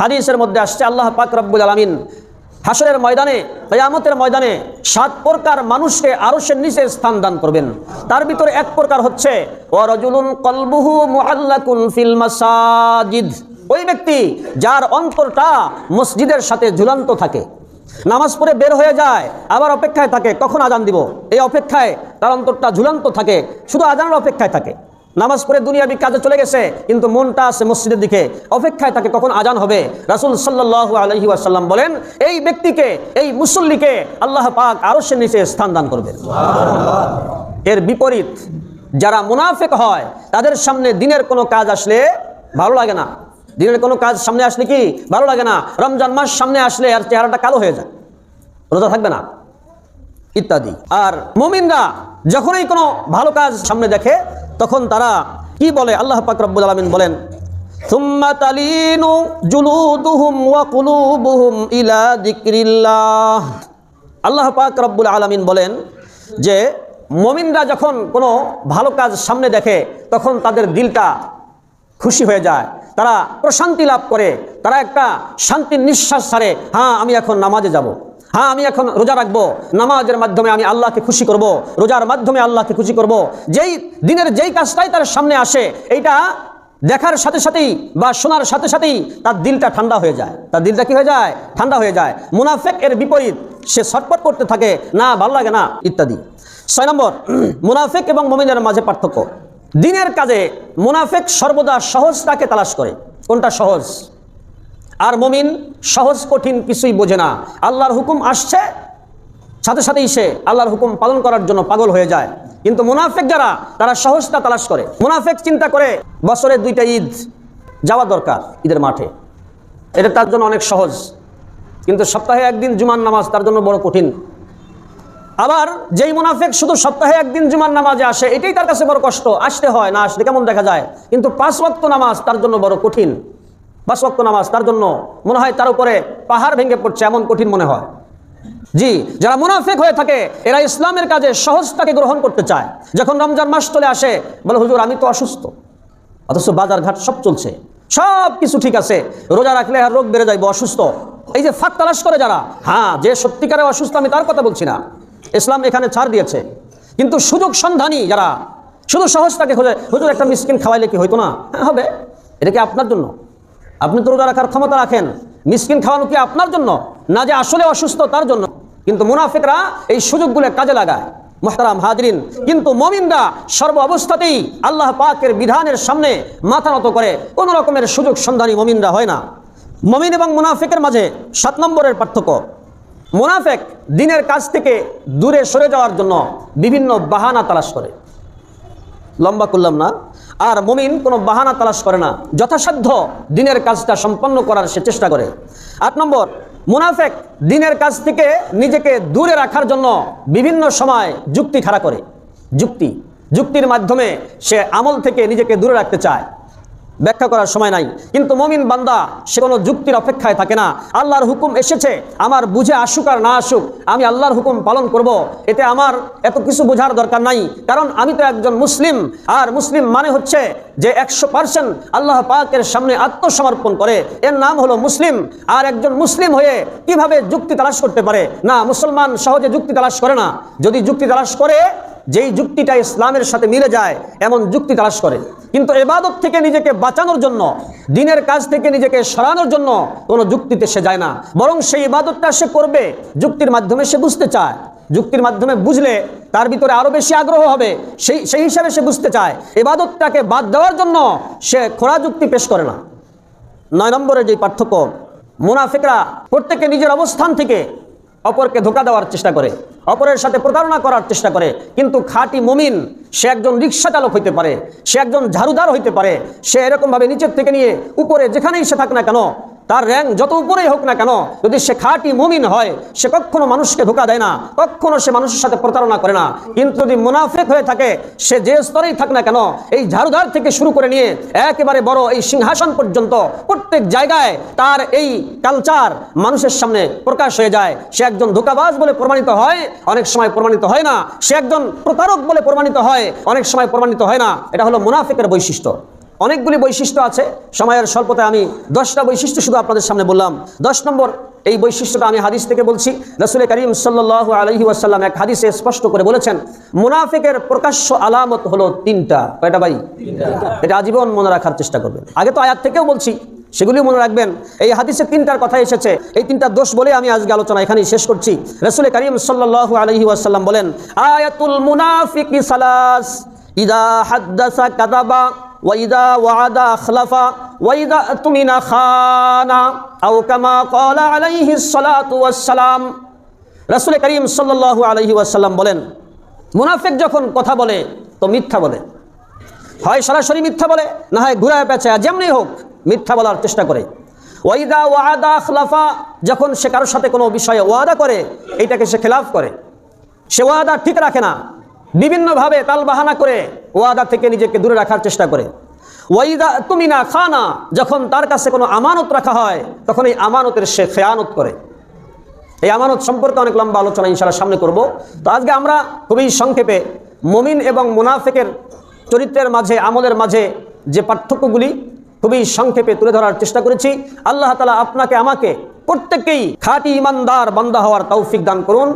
হাদিসের মধ্যে আসছে, আল্লাহ পাক রব্বুল আলামিন হাসরের ময়দানে, কিয়ামতের ময়দানে 7 প্রকার মানুষকে আরশের নিচে স্থান দান করবেন। তার ভিতরে এক প্রকার হচ্ছে ওয়া রাজুলুন কলবুহু মুআল্লাকুন ফিল মাসাজিদ, ওই ব্যক্তি যার অন্তরটা মসজিদের সাথে ঝুলন্ত থাকে, নামাজ পড়ে বের হয়ে যায়, আবার অপেক্ষায় থাকে কখন আজান দিব। এই অপেক্ষায় তার অন্তরটা ঝুলন্ত থাকে, শুধু আজানের অপেক্ষায় থাকে। নামাজ পড়ে দুনিয়াবি কাজে চলে গেছে, কিন্তু মনটা আছে মসজিদের দিকে, অপেক্ষায় থাকে কখন আজান হবে। রাসূল সাল্লাল্লাহু আলাইহি ওয়াসাল্লাম বলেন, এই ব্যক্তিকে, এই মুসল্লিকে আল্লাহ পাক আরশের নিচে স্থান দান করবেন। এর বিপরীত যারা মুনাফিক হয়, তাদের সামনে দিনের কোনো কাজ আসলে ভালো লাগে না। দিনের কোনো কাজ সামনে আসলে কি ভালো লাগে না? রমজান মাস সামনে আসলে আর চেহারাটা কালো হয়ে যায়, রোজা থাকবে না ইত্যাদি। আর মুমিনরা যখনই কোনো ভালো কাজ সামনে দেখে তখন তারা কি বলে? আল্লাহ পাক রব্বুল আলামিন বলেন, সুম্মা তালিনু জুলুদুহুম ওয়া কুলুবুহুম ইলা যিকরিল্লাহ। আল্লাহ পাক রব্বুল আলামিন বলেন যে মুমিনরা যখন কোনো ভালো কাজ সামনে দেখে তখন তাদের দিলটা খুশি হয়ে যায়, তারা প্রশান্তি লাভ করে, তারা একটা শান্তির নিঃশ্বাস ছাড়ে। হ্যাঁ, আমি এখন নামাজে যাব, হ্যাঁ আমি এখন রোজা রাখবো, নামাজের মাধ্যমে আমি আল্লাহকে খুশি করব, রোজার মাধ্যমে আল্লাহকে খুশি করব। যেই দিনের যেই কাজটাই তার সামনে আসে, এইটা দেখার সাথে সাথেই বা শোনার সাথে সাথেই তার দিলটা ঠান্ডা হয়ে যায়। তার দিলটা কি হয়ে যায়? ঠান্ডা হয়ে যায়। মুনাফিক এর বিপরীত, সে ছটফট করতে থাকে, না ভালো লাগে না ইত্যাদি। 6 নম্বর, মুনাফিক এবং মুমিনের মাঝে পার্থক্য। দিনের কাজে মুনাফিক সর্বদা সহজটাকে তালাশ করে, কোনটা সহজ। আর মুমিন সহজ কঠিন কিছুই বোঝে না। আল্লাহর হুকুম আসছে, সাথে সাথেই সে আল্লাহর হুকুম পালন করার জন্য পাগল হয়ে যায়। কিন্তু মুনাফিক যারা, তারা সহজটা তালাশ করে। মুনাফিক চিন্তা করে বছরে 2টা ঈদ যাওয়া দরকার ঈদের মাঠে, এটা তার জন্য অনেক সহজ। কিন্তু সপ্তাহে একদিন জুমার নামাজ তার জন্য বড় কঠিন। আবার যেই মুনাফিক শুধু সপ্তাহে একদিন জুমার নামাজে আসে, এটাই তার কাছে বড় কষ্ট, আসতে হয়, না আসলে কেমন দেখা যায়। কিন্তু 5 ওয়াক্ত নামাজ তার জন্য বড় কঠিন। 5 ওয়াক্ত নামাজ তার জন্য মনে হয় তার উপরে পাহাড় ভেঙে পড়ছে, এমন কঠিন মনে হয়। জি, যারা মুনাফিক হয়ে থাকে এরা ইসলামের কাজে সহজতাকে গ্রহণ করতে চায়। যখন রমজান মাস চলে আসে বলে, হুজুর আমি তো অসুস্থ, অথচ বাজার ঘাট সব চলছে, সব কিছু ঠিক আছে, রোজা রাখলে আর রোগ বেড়ে যাইব, অসুস্থ। এই যে ফাঁক তালাশ করে যারা, হ্যাঁ, যে সত্যিকারে অসুস্থ আমি তার কথা বলছি না, ইসলাম এখানে ছাড় দিয়েছে। কিন্তু সুযোগ সন্ধানী যারা শুধু সহজতাকে খোঁজে, হুজুর একটা মিসকিন খাওয়াইলে কি হইতো না? হ্যাঁ হবে, এটা কি আপনার জন্য? আপনি তো রোজা রাখার ক্ষমতা রাখেন, মিসকিন খাওয়ানো কি আপনার জন্য না যে আসলে অসুস্থ তার জন্য? কিন্তু মুনাফিকরা এই সুযোগগুলো কাজে লাগায়। মুহতারাম হাজরিন, কিন্তু মুমিনরা সর্ব অবস্থাতেই আল্লাহ পাকের বিধানের সামনে মাথা নত করে, কোনো রকমের সুযোগ সন্ধানী মুমিনরা হয় না। মুমিন এবং মুনাফিকের মাঝে 7 নম্বরের পার্থক্য। মুনাফিক দিনের কাজ থেকে দূরে সরে যাওয়ার জন্য বিভিন্ন বাহানা তালাশ করে, লম্বা করলাম না। আর মুমিন কোনো বাহানা তালাশ করে না, যথাসাধ্য দিনের কাজটা সম্পন্ন করার সে চেষ্টা করে। 8 নম্বর, মুনাফিক দিনের কাজ থেকে নিজেকে দূরে রাখার জন্য বিভিন্ন সময় যুক্তি খাড়া করে। যুক্তির মাধ্যমে সে আমল থেকে নিজেকে দূরে রাখতে চায়, ব্যাখ্যা করার সময় নাই। কিন্তু মুমিন বান্দা সে কোনো যুক্তির অপেক্ষায় থাকে না। আল্লাহর হুকুম এসেছে, আমার বুঝে আসুক আর না আসুক আমি আল্লাহর হুকুম পালন করব, এতে আমার এত কিছু বোঝার দরকার নাই, কারণ আমি তো একজন মুসলিম। আর মুসলিম মানে হচ্ছে যে 100% আল্লাহ পাকের সামনে আত্মসমর্পণ করে, এর নাম হলো মুসলিম। আর একজন মুসলিম হয়ে কিভাবে যুক্তি তালাশ করতে পারে? না, মুসলমান সহজে যুক্তি তালাশ করে না। যদি যুক্তি তালাশ করে, যেই যুক্তিটা ইসলামের সাথে মিলে যায় এমন যুক্তি তালাশ করে। কিন্তু ইবাদত থেকে নিজেকে বাঁচানোর জন্য, দিনের কাজ থেকে নিজেকে সরানোর জন্য কোনো যুক্তিতে সে যায় না, বরং সেই ইবাদতটা সে করবে যুক্তির মাধ্যমে। সে বুঝতে চায়, যুক্তির মাধ্যমে বুঝলে তার ভিতরে আরো বেশি আগ্রহ হবে, সেই হিসাবে সে বুঝতে চায়। ইবাদতটাকে বাদ দেওয়ার জন্য সে খোঁড়া যুক্তি পেশ করে না। 9 নম্বরের যে পার্থক্য, মুনাফিকরা প্রত্যেকে নিজের অবস্থান থেকে অপরকে ধোঁকা দেওয়ার চেষ্টা করে, অপরের সাথে প্রতারণা করার চেষ্টা করে। কিন্তু খাঁটি মুমিন সে একজন রিক্সা চালক হইতে পারে, সে একজন ঝাড়ুদার হইতে পারে, সে এরকমভাবে নিচের থেকে নিয়ে উপরে যেখানেই সে থাক না কেন, তার র্যাঙ্ক যত উপরেই হোক না কেন, যদি সে খাঁটি মুমিন হয় সে কখনো মানুষকে ধোঁকা দেয় না, কখনো সে মানুষের সাথে প্রতারণা করে না। কিন্তু যদি মুনাফিক হয়ে থাকে, সে যে স্তরেই থাক না কেন, এই ঝাড়ুদার থেকে শুরু করে নিয়ে একেবারে বড় এই সিংহাসন পর্যন্ত প্রত্যেক জায়গায় তার এই কালচার মানুষের সামনে প্রকাশ হয়ে যায়। সে একজন ধোঁকাবাজ বলে প্রমাণিত হয়, অনেক সময় প্রমাণিত হয় না। সে একজন প্রতারক বলে প্রমাণিত হয়, অনেক সময় প্রমাণিত হয় না। এটা হলো মুনাফিকের বৈশিষ্ট্য। অনেকগুলি বৈশিষ্ট্য আছে, সময়ের স্বল্পতায় আমি 10টা বৈশিষ্ট্য শুধু আপনাদের সামনে বললাম। 10 নম্বর এই বৈশিষ্ট্যটা আমি হাদিস থেকে বলছি। রাসূল করিম সাল্লাল্লাহু আলাইহি ওয়াসাল্লাম এক হাদিসে স্পষ্ট করে বলেছেন, মুনাফিকের প্রকাশ্য আলামত হলো 3টা। কয়টা ভাই? 3টা। এটা আজীবন মনে রাখার চেষ্টা করবেন। আগে তো আয়াত থেকেও বলছি, সেগুলিও মনে রাখবেন। এই হাদিসে 3টার কথা এসেছে, এই 3টা দোষ বলে আমি আজকে আলোচনা এখানেই শেষ করছি। রাসূল করিম সাল্লাল্লাহু আলাইহি ওয়াসাল্লাম বলেন, আয়াতুল মুনাফিকি সালাস, ইযা হাদ্দাসা কাযাবা ওয়া ইযা ওয়া'আদা আখলাফা ওয়া ইযা আতমিনা খানা আও কামা ক্বালা আলাইহিস সালাতু ওয়াস সালাম। রাসূল করিম সাল্লাল্লাহু আলাইহি ওয়াসাল্লাম বলেন, মুনাফিক যখন কথা বলে তো মিথ্যা বলে, হয় সরাসরি মিথ্যা বলে, না হয় ঘুরায় পেঁচায়, যেমনি হোক মিথ্যা বলার চেষ্টা করে। ওয়া ইযা ওয়া'আদা আখলাফা, যখন সে কারোর সাথে কোনো বিষয়ে ওয়াদা করে এইটাকে সে খেলাফ করে, সে ওয়াদা ঠিক রাখে না, বিভিন্নভাবে তালবাহানা করে ওয়াদা থেকে নিজেকে দূরে রাখার চেষ্টা করে। ওয়া ইযা আতমিনা খানা, যখন তার কাছে কোনো আমানত রাখা হয় তখন এই আমানতের সে খেয়ানত করে। এই আমানত সম্পর্কে অনেক লম্বা আলোচনা ইনশাআল্লাহ সামনে করব। তো আজকে আমরা খুবই সংক্ষেপে মুমিন এবং মুনাফিকের চরিত্রের মাঝে, আমলের মাঝে যে পার্থক্যগুলি খুবই সংক্ষেপে তুলে ধরার চেষ্টা করেছি। আল্লাহ তাআলা আপনাকে আমাকে প্রত্যেককেই খাঁটি ঈমানদার বান্দা হওয়ার তৌফিক দান করুন।